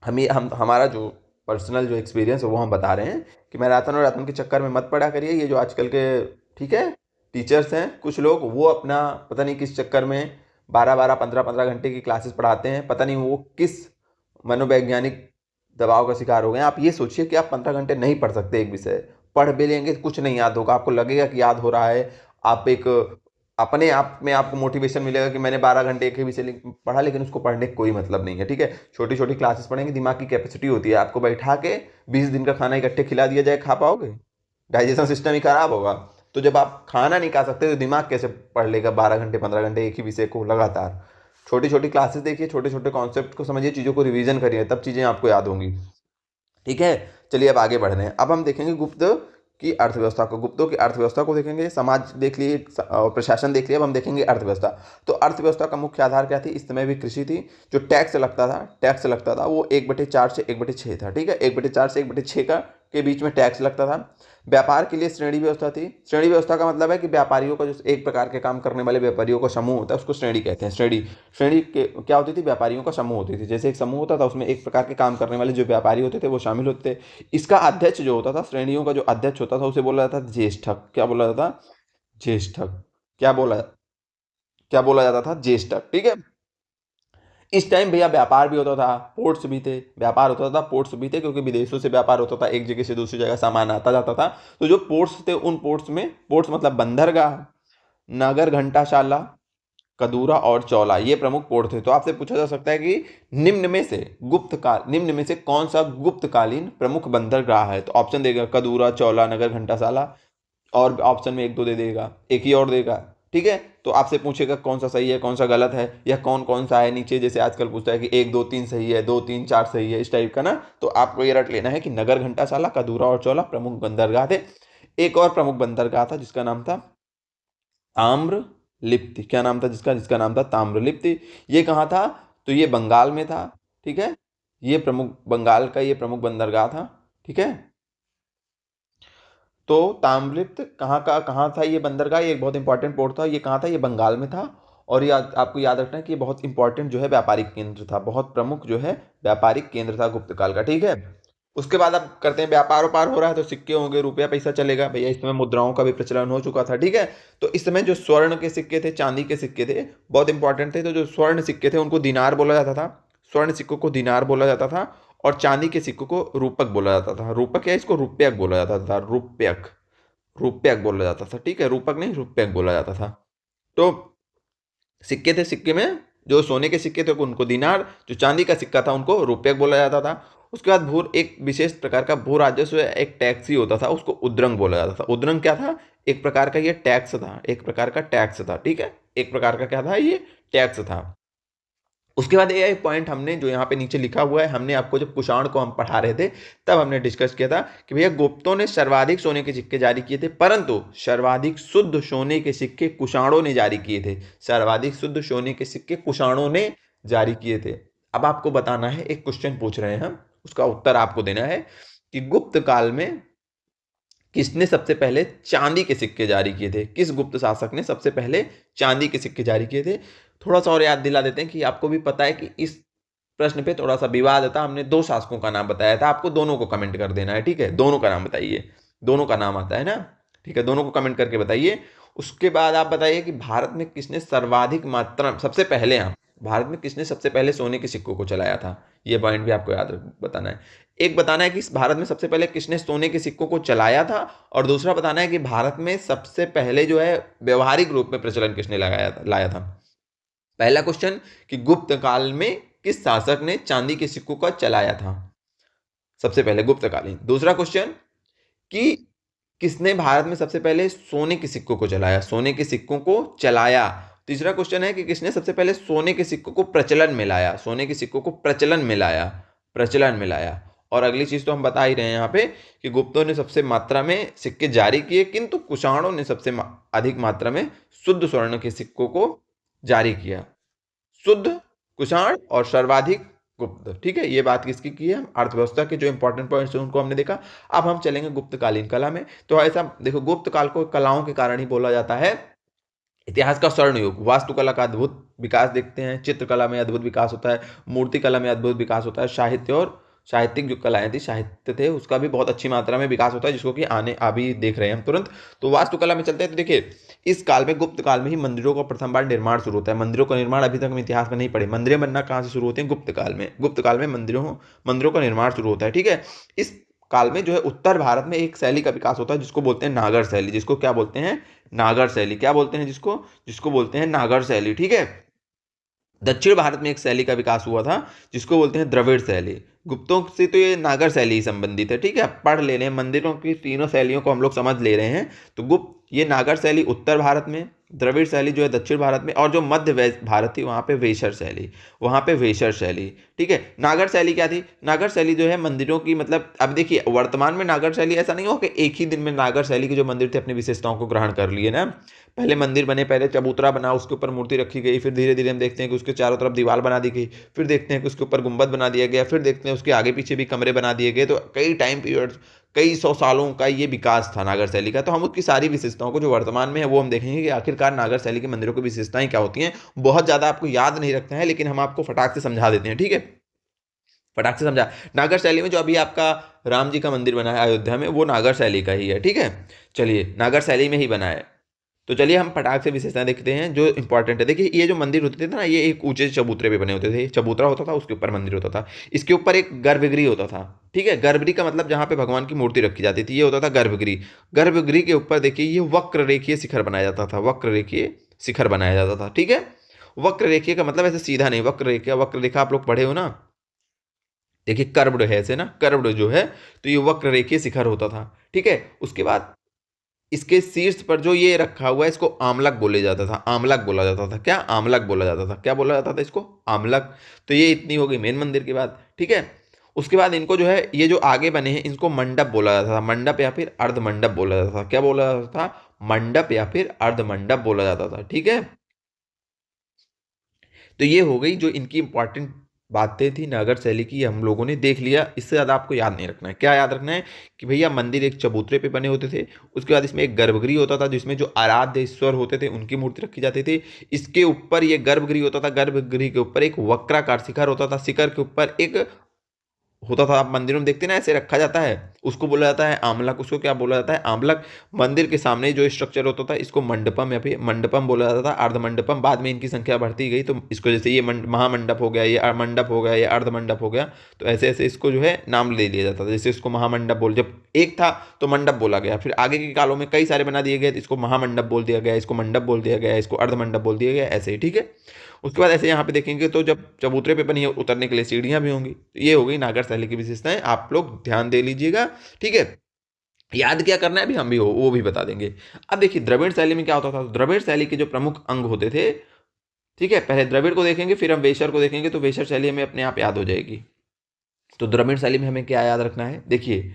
हम हमारा जो पर्सनल जो एक्सपीरियंस है वो हम बता रहे हैं कि मैराथन और राथन के चक्कर में मत पड़ा करिए। ये जो आजकल के, ठीक है, टीचर्स हैं कुछ लोग, वो अपना पता नहीं किस चक्कर में 12-12, 15-15 घंटे की क्लासेस पढ़ाते हैं। पता नहीं वो किस मनोवैज्ञानिक दबाव का शिकार हो गए हैं। आप ये सोचिए कि आप 15 घंटे नहीं पढ़ सकते एक विषय, पढ़ भी लेंगे कुछ नहीं याद होगा। आपको लगेगा कि याद हो रहा है, आप एक अपने आप में आपको मोटिवेशन मिलेगा कि मैंने 12 घंटे एक ही विषय पढ़ा, लेकिन उसको पढ़ने का कोई मतलब नहीं है। ठीक है, छोटी छोटी क्लासेस पढ़ेंगे, दिमाग की कैपेसिटी होती है। आपको बैठा के 20 दिन का खाना इकट्ठे खिला दिया जाए, खा पाओगे? डाइजेशन सिस्टम ही खराब होगा। तो जब आप खाना नहीं खा सकते तो दिमाग कैसे पढ़ लेगा 12 घंटे 15 घंटे एक ही विषय को लगातार? छोटी छोटी क्लासेस देखिए, छोटे छोटे कॉन्सेप्ट को समझिए, चीज़ों को रिवीजन करिए, तब चीज़ें आपको याद होंगी। ठीक है, चलिए अब आगे बढ़ रहे हैं। अब हम देखेंगे गुप्त की अर्थव्यवस्था को, गुप्तों की अर्थव्यवस्था को देखेंगे। समाज देख लिए, प्रशासन देख लिया, अब हम देखेंगे अर्थव्यवस्था। तो अर्थव्यवस्था का मुख्य आधार क्या थी? इस समय भी कृषि थी। जो टैक्स लगता था वो 1/4 से 1/6 था। ठीक है, 1/4 से 1/6 का के बीच में टैक्स लगता था। व्यापार के लिए श्रेणी व्यवस्था थी। श्रेणी व्यवस्था का मतलब है कि व्यापारियों का जो एक प्रकार के काम करने वाले व्यापारियों का समूह होता है, उसको श्रेणी कहते हैं। श्रेणी के क्या होती थी? व्यापारियों का समूह होती थी। जैसे एक समूह होता था, उसमें एक प्रकार के काम करने वाले जो व्यापारी होते थे वो शामिल होते थे। इसका अध्यक्ष जो होता था, श्रेणियों का जो अध्यक्ष होता था, उसे बोला जाता था ज्येष्ठक। क्या बोला जाता था? ज्येष्ठक। क्या बोला जाता था? ज्येष्ठक। ठीक है। इस टाइम भैया व्यापार भी होता था, पोर्ट्स भी थे, व्यापार होता था, पोर्ट्स भी थे, क्योंकि विदेशों से व्यापार होता था, एक जगह से दूसरी जगह सामान आता जाता था। तो जो पोर्ट्स थे, उन पोर्ट्स में, पोर्ट्स मतलब बंदरगाह, नगर घंटाशाला, कदूरा और चौला, ये प्रमुख पोर्ट थे। तो आपसे पूछा जा सकता है कि निम्न में से कौन सा गुप्तकालीन प्रमुख बंदरगाह है? तो ऑप्शन देगा कदूरा, चौला, नगर घंटाशाला, और ऑप्शन में एक दो दे देगा, एक ही और देगा। ठीक है, तो आपसे पूछेगा कौन सा सही है, कौन सा गलत है, या कौन कौन सा है नीचे, जैसे आजकल पूछता है कि 1 2 3 सही है, 2 3 4 सही है, इस टाइप का ना। तो आपको ये रट लेना है कि नगर घंटाशाला, कदूरा और चौला प्रमुख बंदरगाह थे। एक और प्रमुख बंदरगाह था जिसका नाम था ताम्रलिप्ति। क्या नाम था जिसका नाम था ताम्रलिप्ति। ये कहाँ था? तो ये बंगाल में था। ठीक है, ये बंगाल का ये प्रमुख बंदरगाह था। ठीक है, तो ताम्रलिप्त कहाँ था ये बंदरगाह? ये एक बहुत इंपॉर्टेंट पोर्ट था। ये कहाँ था? ये बंगाल में था। और ये आपको याद रखना है कि ये बहुत इंपॉर्टेंट जो है व्यापारिक केंद्र था, बहुत प्रमुख जो है व्यापारिक केंद्र था गुप्त काल का। ठीक है, उसके बाद अब करते हैं, व्यापार व्यापार हो रहा है तो सिक्के होंगे, रुपया पैसा चलेगा भैया। इस समय मुद्राओं का भी प्रचलन हो चुका था। ठीक है, तो इस समय जो स्वर्ण के सिक्के थे, चांदी के सिक्के थे, बहुत इंपॉर्टेंट थे। तो जो स्वर्ण सिक्के थे उनको दिनार बोला जाता था, स्वर्ण सिक्कों को दिनार बोला जाता था। और चांदी के सिक्कों को रूपक बोला जाता था। रूपक या इसको रुपयक बोला जाता था, रुपयक, रुपयक बोला जाता था, ठीक है, रूपक नहीं रुपयक बोला जाता था। तो सिक्के थे, सिक्के में जो सोने के सिक्के थे उनको दिनार, जो चांदी का सिक्का था उनको रुपयक बोला जाता था। उसके बाद भू एक विशेष प्रकार का भू राजस्व एक टैक्स ही होता था, उसको उद्रंग बोला जाता था। उद्रंग क्या था? एक प्रकार का ये टैक्स था, एक प्रकार का टैक्स था, ठीक है, एक प्रकार का क्या था? ये टैक्स था। उसके बाद ये एक पॉइंट हमने जो यहाँ पे नीचे लिखा हुआ है, हमने आपको जब कुषाण को हम पढ़ा रहे थे तब हमने डिस्कस किया था कि भैया गुप्तों ने सर्वाधिक सोने के सिक्के जारी किए थे, परंतु सर्वाधिक शुद्ध सोने के सिक्के कुषाणों ने जारी किए थे। सर्वाधिक शुद्ध सोने के सिक्के कुषाणों ने जारी किए थे। अब आपको बताना है, एक क्वेश्चन पूछ रहे हैं हम, उसका उत्तर आपको देना है कि गुप्त काल में किसने सबसे पहले चांदी के सिक्के जारी किए थे? किस गुप्त शासक ने सबसे पहले चांदी के सिक्के जारी किए थे? थोड़ा सा और याद दिला देते हैं कि आपको भी पता है कि इस प्रश्न पे थोड़ा सा विवाद था। हमने दो शासकों का नाम बताया था, आपको दोनों को कमेंट कर देना है, ठीक है, दोनों का नाम बताइए, दोनों का नाम आता है ना, ठीक है, दोनों को कमेंट करके बताइए। उसके बाद आप बताइए कि भारत में किसने सर्वाधिक मात्रा, सबसे पहले, हाँ, भारत में किसने सबसे पहले सोने के सिक्कों को चलाया था? ये पॉइंट भी आपको याद बताना है। एक बताना है कि इस भारत में सबसे पहले किसने सोने के सिक्कों को चलाया था, और दूसरा बताना है कि भारत में सबसे पहले जो है व्यवहारिक रूप में प्रचलन किसने लाया था। पहला क्वेश्चन कि गुप्त काल में किस शासक ने चांदी के सिक्कों का चलाया था सबसे पहले, गुप्तकालीन। दूसरा क्वेश्चन कि किसने भारत में सबसे पहले सोने के सिक्कों को चलाया, सोने के सिक्कों को चलाया। तीसरा क्वेश्चन है कि किसने सबसे पहले सोने के सिक्कों को प्रचलन में लाया, सोने के सिक्कों को प्रचलन में लाया, प्रचलन में लाया। और अगली चीज तो हम बता ही रहे हैं यहाँ पे कि गुप्तों ने सबसे मात्रा में सिक्के जारी किए, किंतु कुषाणों ने सबसे अधिक मात्रा में शुद्ध स्वर्ण के सिक्कों को जारी किया। शुद्ध कुषाण और सर्वाधिक गुप्त, ठीक है, ये बात किसकी की है? हम अर्थव्यवस्था के जो इंपॉर्टेंट पॉइंट्स हैं उनको हमने देखा। अब हम चलेंगे गुप्तकालीन कला में। तो ऐसा देखो, गुप्त काल को कलाओं के कारण ही बोला जाता है इतिहास का स्वर्ण युग। वास्तुकला का अद्भुत विकास देखते हैं, चित्रकला में अद्भुत विकास होता है, मूर्ति कला में अद्भुत विकास होता है, साहित्य और साहित्यिक जो कलाएं थी, साहित्य थे, उसका भी बहुत अच्छी मात्रा में विकास होता है, जिसको कि अभी देख रहे हैं हम तुरंत। तो वास्तुकला में चलते हैं। तो देखिए, इस काल में, गुप्त काल में ही मंदिरों का प्रथम बार निर्माण शुरू होता है। मंदिरों का निर्माण अभी तक हम इतिहास में नहीं पढ़े। मंदिरें बनना कहाँ से शुरू होते हैं? गुप्त काल में। गुप्त काल में मंदिरों का निर्माण शुरू होता है, ठीक है। इस काल में जो है उत्तर भारत में एक शैली का विकास होता है जिसको बोलते हैं नागर शैली। जिसको क्या बोलते हैं? नागर शैली। क्या बोलते हैं जिसको? जिसको बोलते हैं नागर शैली, ठीक है। दक्षिण भारत में एक शैली का विकास हुआ था जिसको बोलते हैं द्रविड़ शैली। गुप्तों से तो ये नागर शैली ही संबंधित है, ठीक है। पढ़ ले रहे हैं, मंदिरों की तीनों शैलियों को हम लोग समझ ले रहे हैं। तो गुप्त, ये नागर शैली उत्तर भारत में, द्रविड़ शैली जो है दक्षिण भारत में, और जो मध्य भारत थी वहाँ पे वेशर शैली, वहाँ पे वेशर शैली, ठीक है। नागर शैली क्या थी? नागर शैली जो है मंदिरों की, मतलब अब देखिए वर्तमान में नागर शैली ऐसा नहीं हो कि एक ही दिन में नागर शैली के जो मंदिर थे अपनी विशेषताओं को ग्रहण कर लिए ना। पहले मंदिर बने, पहले चबूतरा बना, उसके ऊपर मूर्ति रखी गई, फिर धीरे धीरे हम देखते हैं कि उसके चारों तरफ दीवार बना दी गई, फिर देखते हैं कि उसके ऊपर गुंबद बना दिया गया, फिर देखते हैं उसके आगे पीछे भी कमरे बना दिए गए। तो कई टाइम पीरियड, कई सौ सालों का ये विकास था नागर शैली का। तो हम उसकी सारी विशेषताओं को जो वर्तमान में है वो हम देखेंगे कि आखिरकार नागर शैली के मंदिरों की विशेषताएं क्या होती हैं। बहुत ज़्यादा आपको याद नहीं रखना है, लेकिन हम आपको फटाक से समझा देते हैं, ठीक है। फटाक से समझा। नागर शैली में जो अभी आपका राम जी का मंदिर बना है अयोध्या में, वो नागर शैली का ही है, ठीक है। चलिए, नागर शैली में ही बना है। तो चलिए हम फटाक से विशेषताएं देखते हैं जो इंपॉर्टेंट है। देखिए, ये जो मंदिर होते थे ना, ये एक ऊंचे चबूतरे पे बने होते थे। चबूतरा होता था, उसके ऊपर मंदिर होता था। इसके ऊपर एक गर्भगृह होता था, ठीक है। गर्भगृह का मतलब जहाँ पे भगवान की मूर्ति रखी जाती थी, ये होता था गर्भगृह। गर्भगृह के ऊपर देखिए ये वक्र रेखीय शिखर बनाया जाता था, वक्र रेखीय शिखर बनाया जाता था, ठीक है। वक्र रेखीय का मतलब ऐसे सीधा नहीं, वक्र रेखा, वक्र रेखा आप लोग पढ़े हो ना, देखिए कर्व्ड है ऐसे ना, कर्व्ड जो है, तो ये वक्र रेखीय शिखर होता था, ठीक है। उसके बाद इसके शीर्ष पर जो ये रखा हुआ है, इसको आमलक बोले जाता था, आमलक बोला जाता था। क्या? आमलक बोला जाता था। क्या बोला जाता था इसको? आमलक। तो ये इतनी हो गई मेन मंदिर की बात, ठीक है। उसके बाद इनको जो है, ये जो आगे बने हैं, इनको मंडप बोला जाता था, मंडप या फिर अर्ध मंडप बोला जाता था। क्या बोला जाता था? मंडप या फिर अर्ध मंडप बोला जाता था, ठीक है। तो ये हो गई जो इनकी इंपॉर्टेंट बातें थी नागर शैली की, हम लोगों ने देख लिया। इससे ज़्यादा आपको याद नहीं रखना है। क्या याद रखना है? कि भैया मंदिर एक चबूतरे पे बने होते थे, उसके बाद इसमें एक गर्भगृह होता था जिसमें जो आराध्य ईश्वर होते थे उनकी मूर्ति रखी जाती थी। इसके ऊपर ये गर्भगृह होता था, गर्भगृह के ऊपर एक वक्राकार शिखर होता था, शिखर के ऊपर एक होता था, आप मंदिरों में देखते ना ऐसे रखा जाता है, उसको बोला जाता है आमलक। उसको क्या बोला जाता है? आमलक। मंदिर के सामने जो स्ट्रक्चर होता था इसको मंडपम या फिर मंडपम बोला जाता था, अर्ध मंडपम। बाद में इनकी संख्या बढ़ती गई, तो इसको जैसे ये महामंडप हो गया, ये मंडप हो गया, ये अर्ध मंडप हो गया, तो ऐसे ऐसे इसको जो है नाम ले लिया जाता था। जैसे इसको महामंडप बोल, जब एक था तो मंडप बोला गया, फिर आगे के कालों में कई सारे बना दिए गए, तो इसको महामंडप बोल दिया गया, इसको मंडप बोल दिया गया, इसको अर्ध मंडप बोल दिया गया, ऐसे ही। ठीक है। उसके बाद ऐसे यहाँ पे देखेंगे तो जब चबूतरे पे बनी है, उतरने के लिए सीढ़ियाँ भी होंगी। तो ये हो गई नागर शैली की विशेषताएं, आप लोग ध्यान दे लीजिएगा। ठीक है। याद क्या करना है अभी हम भी वो भी बता देंगे। अब देखिए द्रविड़ शैली में क्या होता था। द्रविड़ शैली के जो प्रमुख अंग होते थे, ठीक है, पहले द्रविड़ को देखेंगे फिर हम वेशर को देखेंगे, तो वेशर शैली हमें अपने आप याद हो जाएगी। तो द्रविड़ शैली में हमें क्या याद रखना है? देखिए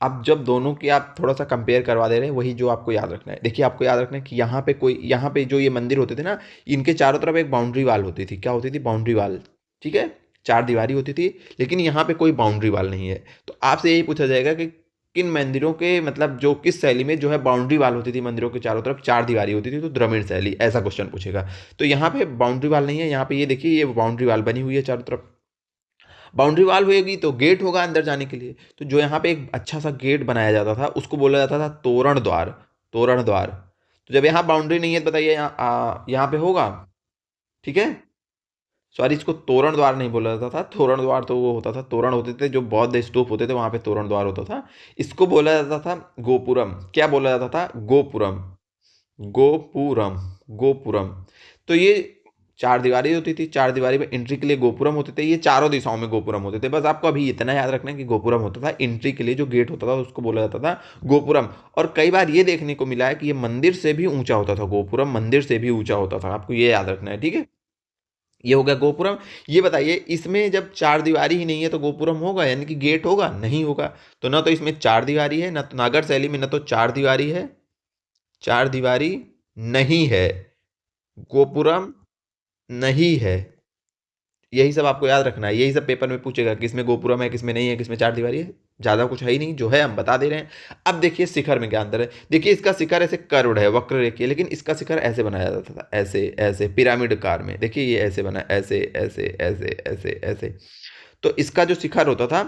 अब जब दोनों की आप थोड़ा सा कंपेयर करवा दे रहे हैं, वही जो आपको याद रखना है। देखिए आपको याद रखना है कि यहाँ पे जो ये मंदिर होते थे ना, इनके चारों तरफ एक बाउंड्री वाल होती थी। क्या होती थी? Boundary wall. ठीक है। चार दीवारी होती थी, लेकिन यहाँ पे कोई बाउंड्री वाल नहीं है। तो आपसे यही पूछा जाएगा कि किन मंदिरों के मतलब जो किस शैली में जो है बाउंड्री वाल होती थी, मंदिरों के चारों तरफ चार दीवारी होती थी, तो द्रविड़ शैली, ऐसा क्वेश्चन पूछेगा। तो यहाँ पे बाउंड्री वाल नहीं है, यहाँ पे ये देखिए ये बाउंड्री वाल बनी हुई है चारों तरफ। बाउंड्री वॉल होगी तो गेट होगा अंदर जाने के लिए। तो जो यहाँ पे एक अच्छा सा गेट बनाया जाता था उसको बोला जाता था तोरण द्वार। तोरण द्वार। तो जब यहाँ बाउंड्री नहीं है तो बताइए यहाँ पे होगा? ठीक है। सॉरी, इसको तोरण द्वार नहीं बोला जाता था। तोरण द्वार तो वो होता था, तोरण होते थे जो बौद्ध स्तूप होते थे वहां पे तोरण द्वार होता था। इसको बोला जाता था गोपुरम। क्या बोला जाता था? गोपुरम। गोपुरम। गोपुरम। तो ये चार दीवारी होती थी, चार दीवारी में एंट्री के लिए गोपुरम होते थे। ये चारों दिशाओं में गोपुरम होते थे। बस आपको अभी इतना याद रखना है कि गोपुरम होता था एंट्री के लिए, जो गेट होता था उसको बोला जाता था गोपुरम। और कई बार ये देखने को मिला है कि ये मंदिर से भी ऊंचा होता था, गोपुरम मंदिर से भी ऊंचा होता था। आपको ये याद रखना है। ठीक है। ये हो गया गोपुरम। ये बताइए इसमें जब चार दीवारी ही नहीं है तो गोपुरम होगा, यानी कि गेट होगा? नहीं होगा। तो ना तो इसमें चार दीवारी है, ना तो नागर शैली में ना तो चार दीवारी है, चार दीवारी नहीं है, गोपुरम नहीं है। यही सब आपको याद रखना है। यही सब पेपर में पूछेगा, किसमें गोपुरम है, किसमें नहीं है, किसमें चार दीवारी है। ज्यादा कुछ है ही नहीं, जो है हम बता दे रहे हैं। अब देखिए शिखर में क्या अंतर है। देखिए इसका शिखर ऐसे कर्व्ड है, वक्र रेखीय, लेकिन इसका शिखर ऐसे बनाया जाता था, ऐसे ऐसे पिरामिड कार में। देखिए ये ऐसे बना, ऐसे ऐसे ऐसे ऐसे ऐसे। तो इसका जो शिखर होता था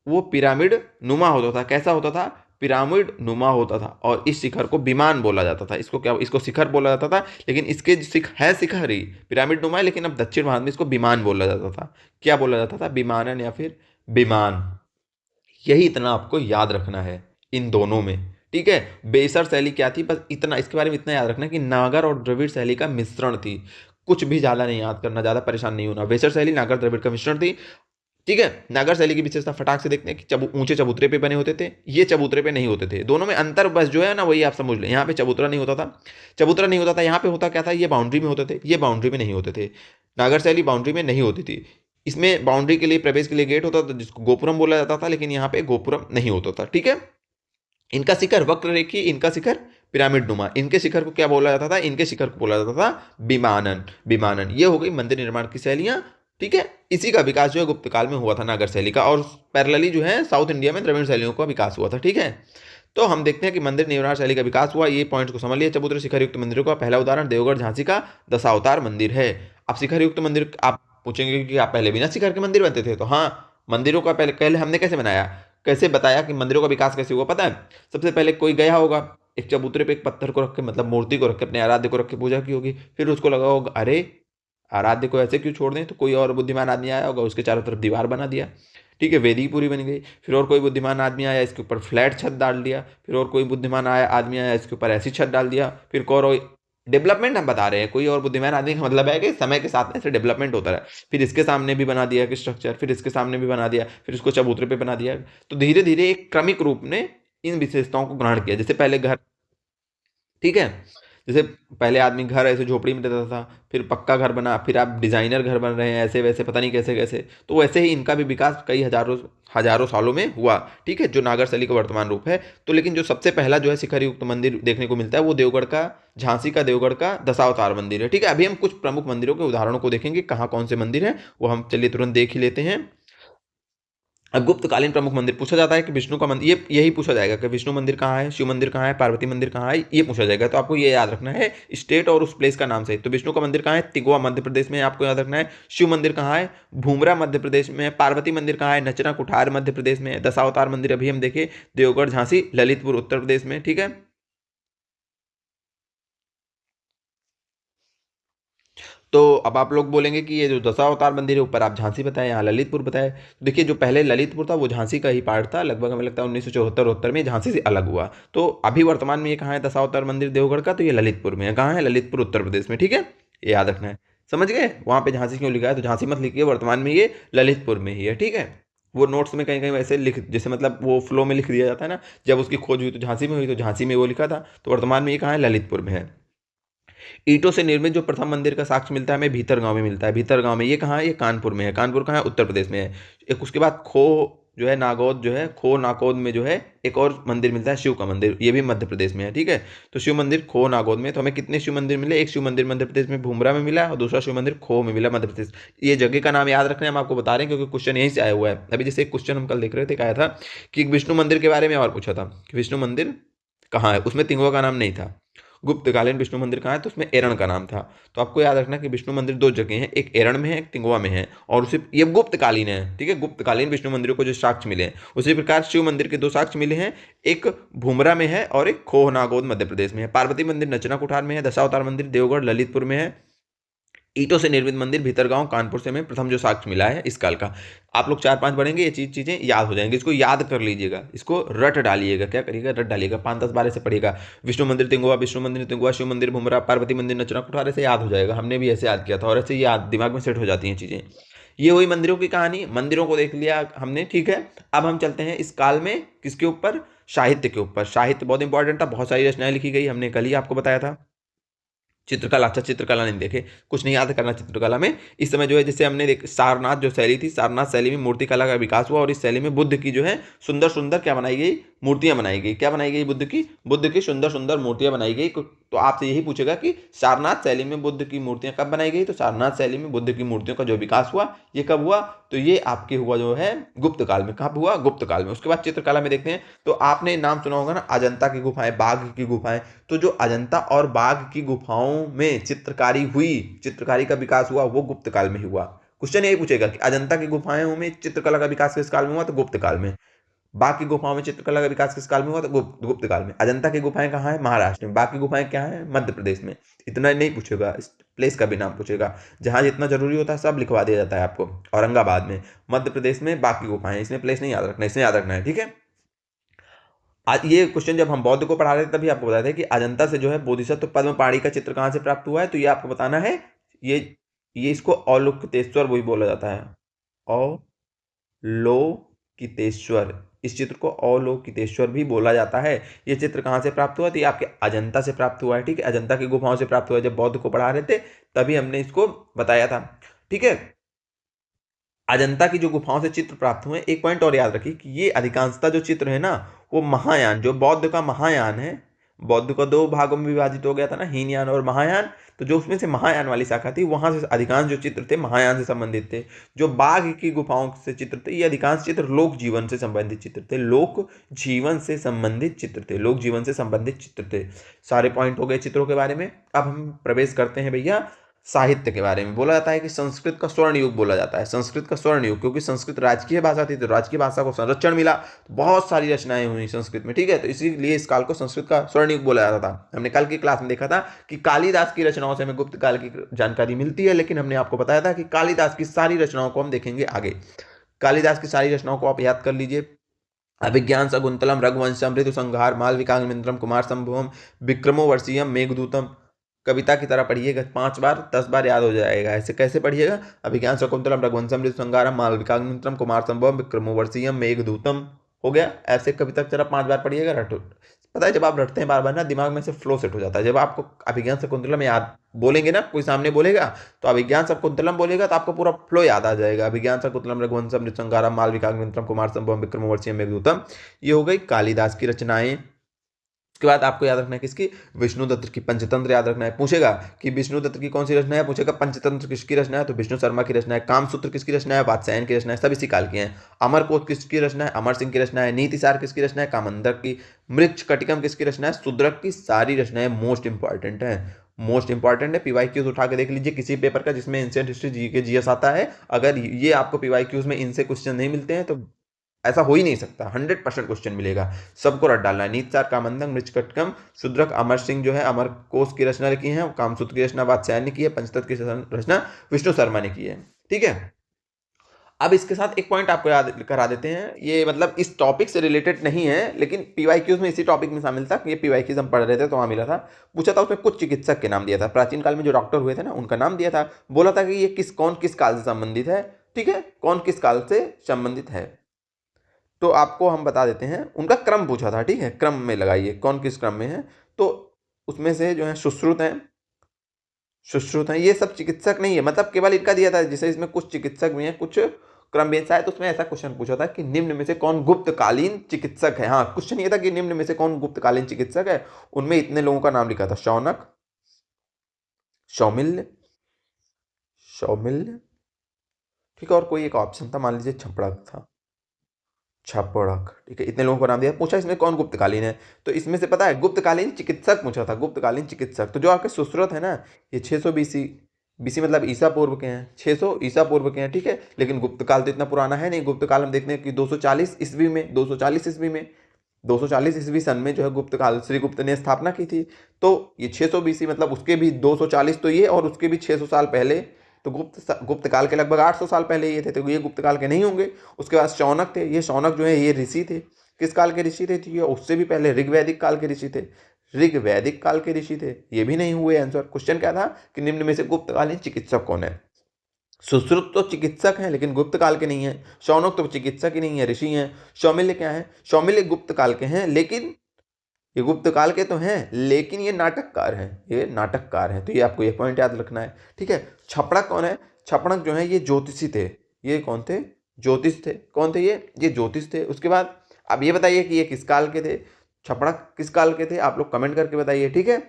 वो पिरामिड नुमा होता था। कैसा होता था? पिरामिड नुमा होता था। और इस शिखर को विमान बोला जाता था। इसको क्या, इसको शिखर बोला जाता था, लेकिन इसके है शिखर ही पिरामिड नुमा है, लेकिन अब दक्षिण भारत में इसको विमान बोला जाता था। क्या बोला जाता था? विमानन या फिर विमान। यही इतना आपको याद रखना है इन दोनों में। ठीक है। बेसर शैली क्या थी, बस इतना इसके बारे में इतना याद रखना कि नागर और द्रविड़ शैली का मिश्रण थी। कुछ भी ज्यादा नहीं याद करना, ज्यादा परेशान नहीं होना। बेसर शैली नागर द्रविड़ का मिश्रण थी। ठीक है। नागर शैली की विशेषता फटाक से देखते हैं कि ऊंचे चबूतरे पे बने होते थे, ये चबूतरे पे नहीं होते थे। दोनों में अंतर बस जो है ना वही आप समझ लें। यहाँ पे चबूतरा नहीं होता था, चबूतरा नहीं होता था। यहाँ पे होता क्या था? ये बाउंड्री में होते थे, ये बाउंड्री में नहीं होते थे। नागर शैली बाउंड्री में नहीं होती थी। इसमें बाउंड्री के लिए, प्रवेश के लिए गेट होता था जिसको गोपुरम बोला जाता था, लेकिन यहाँ पे गोपुरम नहीं होता था। ठीक है। इनका शिखर वक्र रेखी, इनका शिखर पिरामिड नुमा। इनके शिखर को क्या बोला जाता था? इनके शिखर को बोला जाता था विमानन। विमानन। ये हो गई मंदिर निर्माण की शैलियां। ठीक है। इसी का विकास जो है गुप्त काल में हुआ था नागर शैली का, और पैरेलली जो है साउथ इंडिया में द्रविड़ शैलियों का विकास हुआ था। ठीक है। तो हम देखते हैं कि मंदिर निर्माण शैली का विकास हुआ। ये पॉइंट को समझ लिया। चबूतरे शिखर युक्त मंदिरों का पहला उदाहरण देवगढ़ झांसी का दशावतार मंदिर है। अब शिखर युक्त मंदिर आप पूछेंगे कि आप पहले बिना शिखर के मंदिर बनते थे, तो हाँ, मंदिरों का पहले पहले हमने कैसे बनाया, कैसे बताया कि मंदिरों का विकास कैसे हुआ पता है? सबसे पहले कोई गया होगा, एक चबूतरे पे एक पत्थर को रख के, मतलब मूर्ति को रख के, अपने आराध्य को रख के पूजा की होगी। फिर उसको लगा होगा अरे आराध्य को ऐसे क्यों छोड़ दें, तो कोई और बुद्धिमान आदमी आया होगा, उसके चारों तरफ दीवार बना दिया। ठीक है। वेदी पूरी बन गई। फिर और कोई बुद्धिमान आदमी आया, इसके ऊपर फ्लैट छत डाल दिया। फिर और कोई बुद्धिमान आया आदमी आया, इसके ऊपर ऐसी छत डाल दिया। फिर कोई डेवलपमेंट हम बता रहे हैं, कोई और बुद्धिमान आदमी का मतलब है कि समय के साथ ऐसे डेवलपमेंट होता रहा। फिर इसके सामने भी बना दिया कि स्ट्रक्चर, फिर इसके सामने भी बना दिया, फिर इसको चबूतरे पे बना दिया। तो धीरे धीरे एक क्रमिक रूप में इन विशेषताओं को ग्रहण किया। जैसे पहले घर, ठीक है, जैसे पहले आदमी घर ऐसे झोपड़ी में रहता था, फिर पक्का घर बना, फिर आप डिजाइनर घर बन रहे हैं, ऐसे वैसे पता नहीं कैसे कैसे। तो वैसे ही इनका भी विकास कई हजारों हजारों सालों में हुआ। ठीक है। जो नागर शैली का वर्तमान रूप है। तो लेकिन जो सबसे पहला जो है शिखर युक्त मंदिर देखने को मिलता है वो देवगढ़ का, झांसी का देवगढ़ का दशावतार मंदिर है। ठीक है। अभी हम कुछ प्रमुख मंदिरों के उदाहरणों को देखेंगे, कहाँ कौन से मंदिर हैं वो हम चलिए तुरंत देख ही लेते हैं। अब गुप्तकालीन प्रमुख मंदिर पूछा जाता है कि विष्णु का मंदिर, ये यही पूछा जाएगा कि विष्णु मंदिर कहाँ है, शिव मंदिर कहाँ है, पार्वती मंदिर कहाँ है, ये पूछा जाएगा। तो आपको ये याद रखना है स्टेट और उस प्लेस का नाम सहित। तो विष्णु का मंदिर कहाँ है, तिगवा मध्य प्रदेश में, आपको याद रखना है। शिव मंदिर कहाँ है, भूमरा मध्य प्रदेश में। पार्वती मंदिर कहाँ है, नचना कुठार मध्य प्रदेश में। दशावतार मंदिर अभी हम देखे देवगढ़ झांसी ललितपुर उत्तर प्रदेश में, ठीक है। तो अब आप लोग बोलेंगे कि ये जो दशावतार मंदिर है ऊपर आप झांसी बताएं, यहाँ ललितपुर बताएं। तो देखिए जो पहले ललितपुर था वो झांसी का ही पार्ट था, लगभग हमें लगता है 1974 में झांसी से अलग हुआ। तो अभी वर्तमान में ये कहाँ है दशावतार मंदिर देवगढ़ का, तो ये ललितपुर में है। कहाँ है, ललितपुर उत्तर प्रदेश में, ठीक है। ये याद रखना है, समझ गए। वहाँ पे झांसी क्यों लिखा है, तो झांसी मत लिखिए, वर्तमान में ये ललितपुर में ही है, ठीक है। वो नोट्स में कहीं कहीं वैसे लिख, जैसे मतलब वो फ्लो में लिख दिया जाता है ना, जब उसकी खोज हुई तो झांसी में हुई, तो झांसी में वो लिखा था। तो वर्तमान में ये कहाँ है, ललितपुर में है। ईंटों से निर्मित जो प्रथम मंदिर का साक्ष्य मिलता है हमें भीतर गांव में मिलता है। भीतर गांव में ये कहाँ है, ये कानपुर में है। कानपुर कहाँ है, उत्तर प्रदेश में है। एक उसके बाद खो जो है नागौद जो है, खो नागौद में जो है एक और मंदिर मिलता है शिव का मंदिर, ये भी मध्य प्रदेश में है, ठीक है। तो शिव मंदिर खो नागौद में। तो हमें कितने शिव मंदिर मिले, एक शिव मंदिर मध्य प्रदेश में भूमरा में मिला और दूसरा शिव मंदिर खो में मिला मध्य प्रदेश। ये जगह का नाम याद रखना है, हम आपको बता रहे हैं क्योंकि क्वेश्चन यहीं से आया हुआ है। अभी जैसे एक क्वेश्चन हम कल देख रहे थे, आया था कि विष्णु मंदिर के बारे में और पूछा था कि विष्णु मंदिर कहाँ है, उसमें तिंगवा का नाम नहीं था। गुप्तकालीन विष्णु मंदिर कहाँ है, तो उसमें एरण का नाम था। तो आपको याद रखना कि विष्णु मंदिर दो जगह हैं, एक एरण में है, एक तिंगवा में है, और उसे ये गुप्तकालीन है, ठीक है। गुप्तकालीन विष्णु मंदिरों को जो साक्ष्य मिले हैं, उसी प्रकार शिव मंदिर के दो साक्ष्य मिले हैं, एक भूमरा में है और एक खोह नागौद मध्य प्रदेश में है। पार्वती मंदिर नचना कुठार में है। दशावतार मंदिर देवगढ़ ललितपुर में है। ईंटों से निर्मित मंदिर भीतरगांव कानपुर से में प्रथम जो साक्ष्य मिला है इस काल का। आप लोग 4-5 पढ़ेंगे, ये चीजें याद हो जाएंगी। इसको याद कर लीजिएगा, इसको रट डालिएगा। क्या करिएगा, रट डालिएगा, 5-10 बार से पढ़िएगा। विष्णु मंदिर तिंगुआ, विष्णु मंदिर तिंगुआ, शिव मंदिर भुमरा, पार्वती मंदिर नचना कुठार, ऐसे याद हो जाएगा। हमने भी ऐसे याद किया था और ऐसे याद दिमाग में सेट हो जाती हैं चीजें। ये हुई मंदिरों की कहानी, मंदिरों को देख लिया हमने, ठीक है। अब हम चलते हैं इस काल में किसके ऊपर, साहित्य के ऊपर। साहित्य बहुत इंपॉर्टेंट था, बहुत सारी रचनाएं लिखी गई, हमने कल ही आपको बताया था। चित्रकला, अच्छा चित्रकला नहीं देखे, कुछ नहीं याद करना चित्रकला में। इस समय जो है जैसे हमने देख सारनाथ जो शैली थी, सारनाथ शैली में मूर्ति कला का विकास हुआ और इस शैली में बुद्ध की जो है सुंदर सुंदर क्या बनाई गई, मूर्तियां बनाई गई। क्या बनाई गई, बुद्ध की सुंदर सुंदर मूर्तियां बनाई गई। तो आपसे यही पूछेगा कि सारनाथ शैली में बुद्ध की मूर्तियां कब बनाई गई, तो सारनाथ शैली में बुद्ध की मूर्तियों का जो विकास हुआ ये कब हुआ, तो ये आपके हुआ जो है गुप्त काल में। कब हुआ, गुप्त काल में। उसके बाद चित्रकला में देखते हैं, तो आपने नाम सुना होगा ना अजंता की गुफाएं, बाघ की गुफाएं। तो जो अजंता और बाघ की गुफाओं में चित्रकारी हुई, चित्रकारी का विकास हुआ, वो गुप्त काल में ही हुआ। क्वेश्चन यही पूछेगा कि अजंता की गुफाओं में चित्रकला का विकास किस काल में हुआ, तो गुप्त काल में। बाघ की गुफाओं में चित्रकला का विकास किस काल में हुआ, तो गुप्त काल में। अजंता की गुफाएं कहाँ है, महाराष्ट्र में। बाघ की गुफाएं क्या है, मध्य प्रदेश में। इतना नहीं पूछेगा, इस प्लेस का भी नाम पूछेगा। जहां जितना जरूरी होता है सब लिखवा दिया जाता है आपको। औरंगाबाद में, मध्य प्रदेश में बाघ की गुफाएं, इसमें प्लेस नहीं याद रखना, इसमें याद रखना है, ठीक है। आज ये क्वेश्चन जब हम बौद्ध को पढ़ा रहे थे तभी आपको बताया था कि अजंता से जो है बोधिसत्व पद्मपाणि का चित्र कहाँ से प्राप्त हुआ है, तो ये आपको बताना है। ये ये इसको अवलोकितेश्वर भी बोला जाता है, अवलोकितेश्वर। इस चित्र को अवलोकितेश्वर भी बोला जाता है। ये चित्र कहाँ से प्राप्त हुआ, तो ये आपके अजंता से प्राप्त हुआ है, ठीक है। अजंता की गुफाओं से प्राप्त हुआ है। जब बौद्ध को पढ़ा रहे थे तभी हमने इसको बताया था, ठीक है। अजंता की जो गुफाओं से चित्र प्राप्त हुए, एक पॉइंट और याद रखिए कि ये अधिकांशतः जो चित्र है ना, वो महायान, जो बौद्ध का महायान है, बौद्ध को दो भागों में विभाजित हो गया था ना, हीनयान और महायान। तो जो उसमें से महायान वाली शाखा थी, वहां से अधिकांश जो चित्र थे महायान से संबंधित थे। जो बाघ की गुफाओं से चित्र थे, ये अधिकांश चित्र लोक जीवन से संबंधित चित्र थे, लोक जीवन से संबंधित चित्र थे, लोक जीवन से संबंधित चित्र थे। सारे पॉइंट हो गए चित्रों के बारे में। अब हम प्रवेश करते हैं भैया साहित्य के बारे में। बोला जाता है कि संस्कृत का स्वर्ण युग बोला जाता है, संस्कृत का स्वर्ण युग, क्योंकि संस्कृत राजकीय भाषा थी तो राजकीय भाषा को संरक्षण मिला, तो बहुत सारी रचनाएं हुई संस्कृत में, ठीक है। तो इसीलिए इस काल को संस्कृत का स्वर्ण युग बोला जाता था। हमने कल की क्लास में देखा था कि कालिदास की रचनाओं से हमें गुप्त काल की जानकारी मिलती है, लेकिन हमने आपको बताया था कि कालिदास की सारी रचनाओं को हम देखेंगे आगे। कालिदास की सारी रचनाओं को आप याद कर लीजिए। अभिज्ञान शकुंतलम, रघुवंशम, ऋतु संहार, मालविकाग्निमित्रम, कुमार संभवम, विक्रमो वर्षीयम, मेघदूतम। कविता की तरह पढ़िएगा, 5 बार 10 बार याद हो जाएगा। ऐसे कैसे पढ़िएगा, अभिज्ञान शकुंतलम, रघुवंशम, ऋतु संहारम, मालविकाग्निमित्रम, कुमार संभवम, विक्रमो वर्षीयम, मेघदूतम। हो गया। ऐसे कविता की तरह 5 बार पढ़िएगा, रटो। पता है जब आप रटते हैं बार बार ना, दिमाग में से फ्लो सेट हो जाता है। जब आपको अभिज्ञान शकुंतलम याद बोलेंगे ना, कोई सामने बोलेगा तो अभिज्ञान शकुंतलम बोलेगा तो आपको पूरा फ्लो याद आ जाएगा। अभिज्ञान शकुंतलम, रघुवंशम, ऋतुसंहारम, मालविकाग्निमित्रम, कुमार संभवम, विक्रमोर्वशीयम, मेघदूतम। ये हो गई कालिदास की रचनाएं। उसके बाद आपको याद रखना है किसकी, विष्णुदत्त की पंचतंत्र याद रखना है। पूछेगा कि विष्णुदत्त की कौन सी रचना है, पूछेगा पंचतंत्र किसकी रचना है, तो विष्णु शर्मा की रचना है। कामसूत्र किसकी रचना है, वात्स्यायन की रचना है, सब इसी काल की हैं। अमरकोश किसकी रचना है, अमर सिंह की रचना है। नीतिसार किसकी रचना है, कामंदर की। मृक्ष कटिकम किसकी रचना है, शूद्रक की। सारी रचनाएं मोस्ट इंपॉर्टेंट है, मोस्ट इंपॉर्टेंट है। पीवाईक्यूज उठा के देख लीजिए किसी पेपर का जिसमें एंशिएंट हिस्ट्री जीके जीएस आता है, अगर ये आपको पीवाईक्यूज में इनसे क्वेश्चन नहीं मिलते हैं तो ऐसा हो ही नहीं सकता, 100% क्वेश्चन मिलेगा। सबको रट डालना है। नीतसार, कामंदक, मृच्छकटकम, शूद्रक, अमर सिंह जो है अमर कोश की रचना की है, कामसूत्र की रचना वात्स्यायन ने की है, पंचतंत्र की रचना विष्णु शर्मा ने की है। ठीक है, अब इसके साथ एक पॉइंट आपको याद करा देते हैं, ये मतलब इस टॉपिक से रिलेटेड नहीं है लेकिन पीवाईक्यूज में इसी टॉपिक में शामिल था। ये पीवाईक्यूज हम पढ़ रहे थे तो वहां मिला था, पूछा था उसमें कुछ चिकित्सक के नाम दिया था, प्राचीन काल में जो डॉक्टर हुए थे ना उनका नाम दिया था, बोला था कि ये कौन किस काल से संबंधित है। ठीक है, कौन किस काल से संबंधित है, तो आपको हम बता देते हैं, उनका क्रम पूछा था। ठीक है, क्रम में लगाइए कौन किस क्रम में है, तो उसमें से जो है सुश्रुत हैं, सुश्रुत हैं, ये सब चिकित्सक नहीं है, मतलब केवल इनका दिया था, जैसे इसमें कुछ चिकित्सक भी हैं कुछ क्रम भी शायद, तो उसमें ऐसा क्वेश्चन पूछा था कि निम्न में से कौन गुप्तकालीन चिकित्सक है। हाँ, क्वेश्चन ये था कि निम्न में से कौन गुप्तकालीन चिकित्सक है, उनमें इतने लोगों का नाम लिखा था, शौनक, सौमिल्य, सौमिल्य, ठीक है, और कोई एक ऑप्शन था, मान लीजिए छपड़क था, छपड़क। ठीक है, इतने लोगों को नाम दिया, पूछा इसमें कौन गुप्तकालीन है, तो इसमें से पता है गुप्तकालीन चिकित्सक पूछा था, गुप्तकालीन चिकित्सक। तो जो आपके सुश्रुत है ना, ये 600 बीसी, बीसी मतलब ईसा पूर्व के हैं, 600 ईसा पूर्व के हैं। ठीक है, लेकिन गुप्तकाल तो इतना पुराना है नहीं, गुप्तकाल हम देखते हैं कि 240 ईस्वी में, 240 ईस्वी में, 240 ईस्वी सन में जो है गुप्तकाल श्री गुप्त ने स्थापना की थी। तो ये 600 बीसी मतलब उसके भी 240 तो ये, और उसके भी 600 साल पहले, तो गुप्त काल के लगभग 800 साल पहले ये थे, तो ये गुप्त काल के नहीं होंगे। उसके बाद शौनक थे, ये शौनक जो है ये ऋषि थे, किस काल के ऋषि थे, तो ये उससे भी पहले ऋग्वैदिक काल के ऋषि थे, ऋग्वैदिक काल के ऋषि थे, ये भी नहीं हुए आंसर। क्वेश्चन क्या था कि निम्न में से गुप्तकालीन चिकित्सक कौन है। सुश्रुत तो चिकित्सक हैं लेकिन गुप्त काल के नहीं है, शौनक तो चिकित्सक ही नहीं है, ऋषि हैं। सौमिल्य क्या है, सौमिल्य गुप्त काल के हैं, लेकिन ये गुप्त काल के तो हैं लेकिन ये नाटककार हैं, ये नाटककार हैं, तो ये आपको ये पॉइंट याद रखना है। ठीक है, छपड़क कौन है, छपड़क जो है ये ज्योतिषी थे, ये कौन थे, ज्योतिष थे। कौन थे ये ज्योतिष थे। उसके बाद अब ये बताइए कि ये किस काल के थे, छपड़क किस काल के थे, आप लोग कमेंट करके बताइए। ठीक है,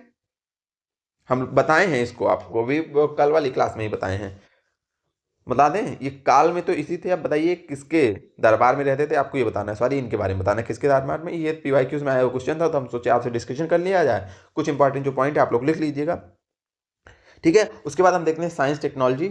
हम बताए हैं इसको, आपको भी कल वाली क्लास में ही बताए हैं, बता दें ये काल में तो इसी थे। अब बताइए किसके दरबार में रहते थे, आपको ये बताना है, सॉरी इनके बारे में बताना है, किसके दरबार में। ये पीवाईक्यूज में आया हुआ क्वेश्चन था, तो हम सोचे आपसे डिस्कशन कर लिया जाए, कुछ इंपॉर्टेंट जो पॉइंट है आप लोग लिख लीजिएगा। ठीक है, उसके बाद हम देखते हैं साइंस टेक्नोलॉजी।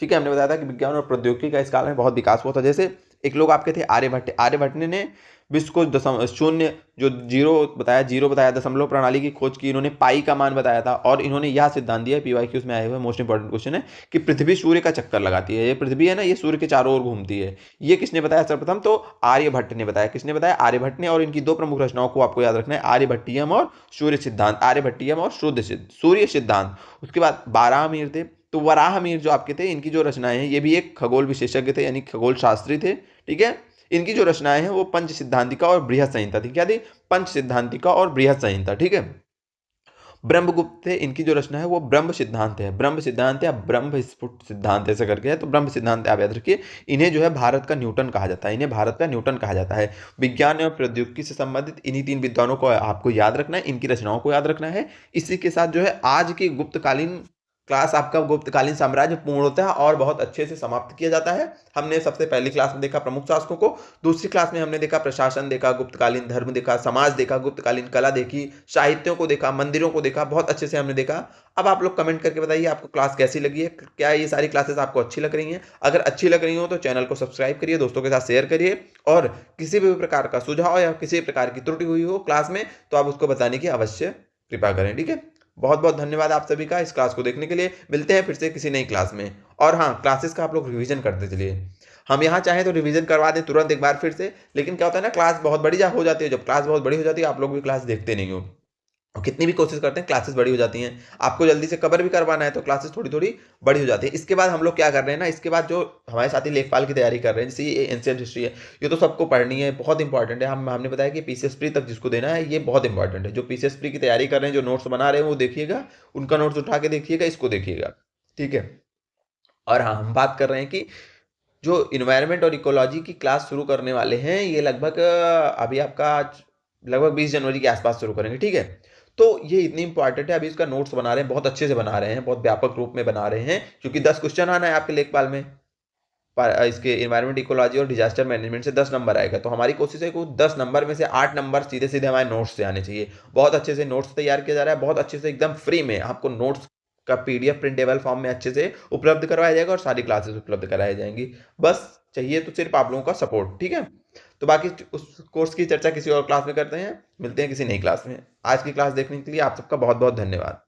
ठीक है, हमने बताया था कि विज्ञान और प्रौद्योगिकी का इस काल में बहुत विकास हुआ था। जैसे एक लोग आपके थे आर्यभट्ट, आर्यभट्ट ने विश्व को शून्य जो जीरो बताया, दशमलव प्रणाली की खोज की, इन्होंने पाई का मान बताया था, और इन्होंने यह सिद्धांत दिया, पीवाईक्यूज में आए हुए मोस्ट इंपॉर्टेंट क्वेश्चन है, कि पृथ्वी सूर्य का चक्कर लगाती है। ये पृथ्वी है ना, ये सूर्य के चारों ओर घूमती है। ये किसने बताया सर्वप्रथम, तो आर्यभट्ट ने बताया। किसने बताया, आर्यभट्ट ने, और इनकी दो प्रमुख रचनाओं को आपको याद रखना है, आर्यभट्टियम और सूर्य सिद्धांत, आर्यभट्टियम और सूर्य सिद्धांत। उसके बाद वाराहमिहिर थे, तो वराहमिहिर जो आपके थे, इनकी जो रचनाएं हैं, ये भी एक खगोल विशेषज्ञ थे, यानी खगोल शास्त्री थे। ठीक है, इनकी जो रचनाएं हैं वो पंच सिद्धांतिका और बृहत संहिता थी। क्या थी, पंच सिद्धांतिका और बृहत संहिता। ठीक है, ब्रह्मगुप्त थे, इनकी जो रचना है वो ब्रह्म सिद्धांत है, ब्रह्म सिद्धांत या ब्रह्म स्फुट सिद्धांत ऐसा करके है, तो ब्रह्म सिद्धांत आप याद रखिए। इन्हें जो है भारत का न्यूटन कहा जाता है, इन्हें भारत का न्यूटन कहा जाता है। विज्ञान और प्रौद्योगिकी से संबंधित इन्हीं तीन विद्वानों को आपको याद रखना है, इनकी रचनाओं को याद रखना है। इसी के साथ जो है आज की गुप्तकालीन क्लास, आपका गुप्तकालीन साम्राज्य पूर्णतः और बहुत अच्छे से समाप्त किया जाता है। हमने सबसे पहली क्लास में देखा प्रमुख शासकों को, दूसरी क्लास में हमने देखा प्रशासन देखा, गुप्तकालीन धर्म देखा, समाज देखा, गुप्तकालीन कला देखी, साहित्यों को देखा, मंदिरों को देखा, बहुत अच्छे से हमने देखा। अब आप लोग कमेंट करके बताइए आपको क्लास कैसी लगी है, क्या ये सारी क्लासेस आपको अच्छी लग रही हैं। अगर अच्छी लग रही हो तो चैनल को सब्सक्राइब करिए, दोस्तों के साथ शेयर करिए, और किसी भी प्रकार का सुझाव या किसी प्रकार की त्रुटि हुई हो क्लास में तो आप उसको बताने की अवश्य कृपा करें। ठीक है, बहुत बहुत धन्यवाद आप सभी का इस क्लास को देखने के लिए। मिलते हैं फिर से किसी नई क्लास में। और हाँ, क्लासेस का आप लोग रिवीजन करते चलिए, हम यहाँ चाहें तो रिवीजन करवा दें तुरंत एक बार फिर से, लेकिन क्या होता है ना, क्लास बहुत बड़ी हो जाती है, जब क्लास बहुत बड़ी हो जाती है आप लोग भी क्लास देखते नहीं हो, और कितनी भी कोशिश करते हैं क्लासेस बड़ी हो जाती हैं, आपको जल्दी से कवर भी करवाना है तो क्लासेस थोड़ी थोड़ी बड़ी हो जाती है। इसके बाद हम लोग क्या कर रहे हैं ना, इसके बाद जो हमारे साथी लेखपाल की तैयारी कर रहे हैं, जैसे ये एंशिएंट हिस्ट्री है, ये तो सबको पढ़नी है, बहुत इंपॉर्टेंट है। हमने बताया कि पीसीएस प्री तक जिसको देना है ये बहुत इंपॉर्टेंट है। जो पीसीएस प्री की तैयारी कर रहे हैं, जो नोट्स बना रहे हैं वो देखिएगा, उनका नोट्स उठा के देखिएगा, इसको देखिएगा। ठीक है, और हाँ, हम बात कर रहे हैं कि जो इन्वायरमेंट और इकोलॉजी की क्लास शुरू करने वाले हैं, ये लगभग अभी आपका लगभग 20 जनवरी के आसपास शुरू करेंगे, ठीक है। तो ये इतनी इंपॉर्टेंट है, अभी इसका नोट्स बना रहे हैं, बहुत अच्छे से बना रहे हैं, बहुत व्यापक रूप में बना रहे हैं, क्योंकि 10 क्वेश्चन आना है आपके लेखपाल में। इसके एनवायरमेंट इकोलॉजी और डिजास्टर मैनेजमेंट से 10 नंबर आएगा, तो हमारी कोशिश है कि 10 नंबर में से 8 नंबर सीधे सीधे हमारे नोट्स से आने चाहिए। बहुत अच्छे से नोट्स तैयार किया जा रहा है, बहुत अच्छे से एकदम फ्री में आपको नोट्स का पीडीएफ प्रिंटेबल फॉर्म में अच्छे से उपलब्ध करवाया जाएगा और सारी क्लासेस उपलब्ध कराई जाएंगी। बस चाहिए तो सिर्फ आप लोगों का सपोर्ट, ठीक है। तो बाकी उस कोर्स की चर्चा किसी और क्लास में करते हैं, मिलते हैं किसी नई क्लास में। आज की क्लास देखने के लिए आप सबका बहुत बहुत धन्यवाद।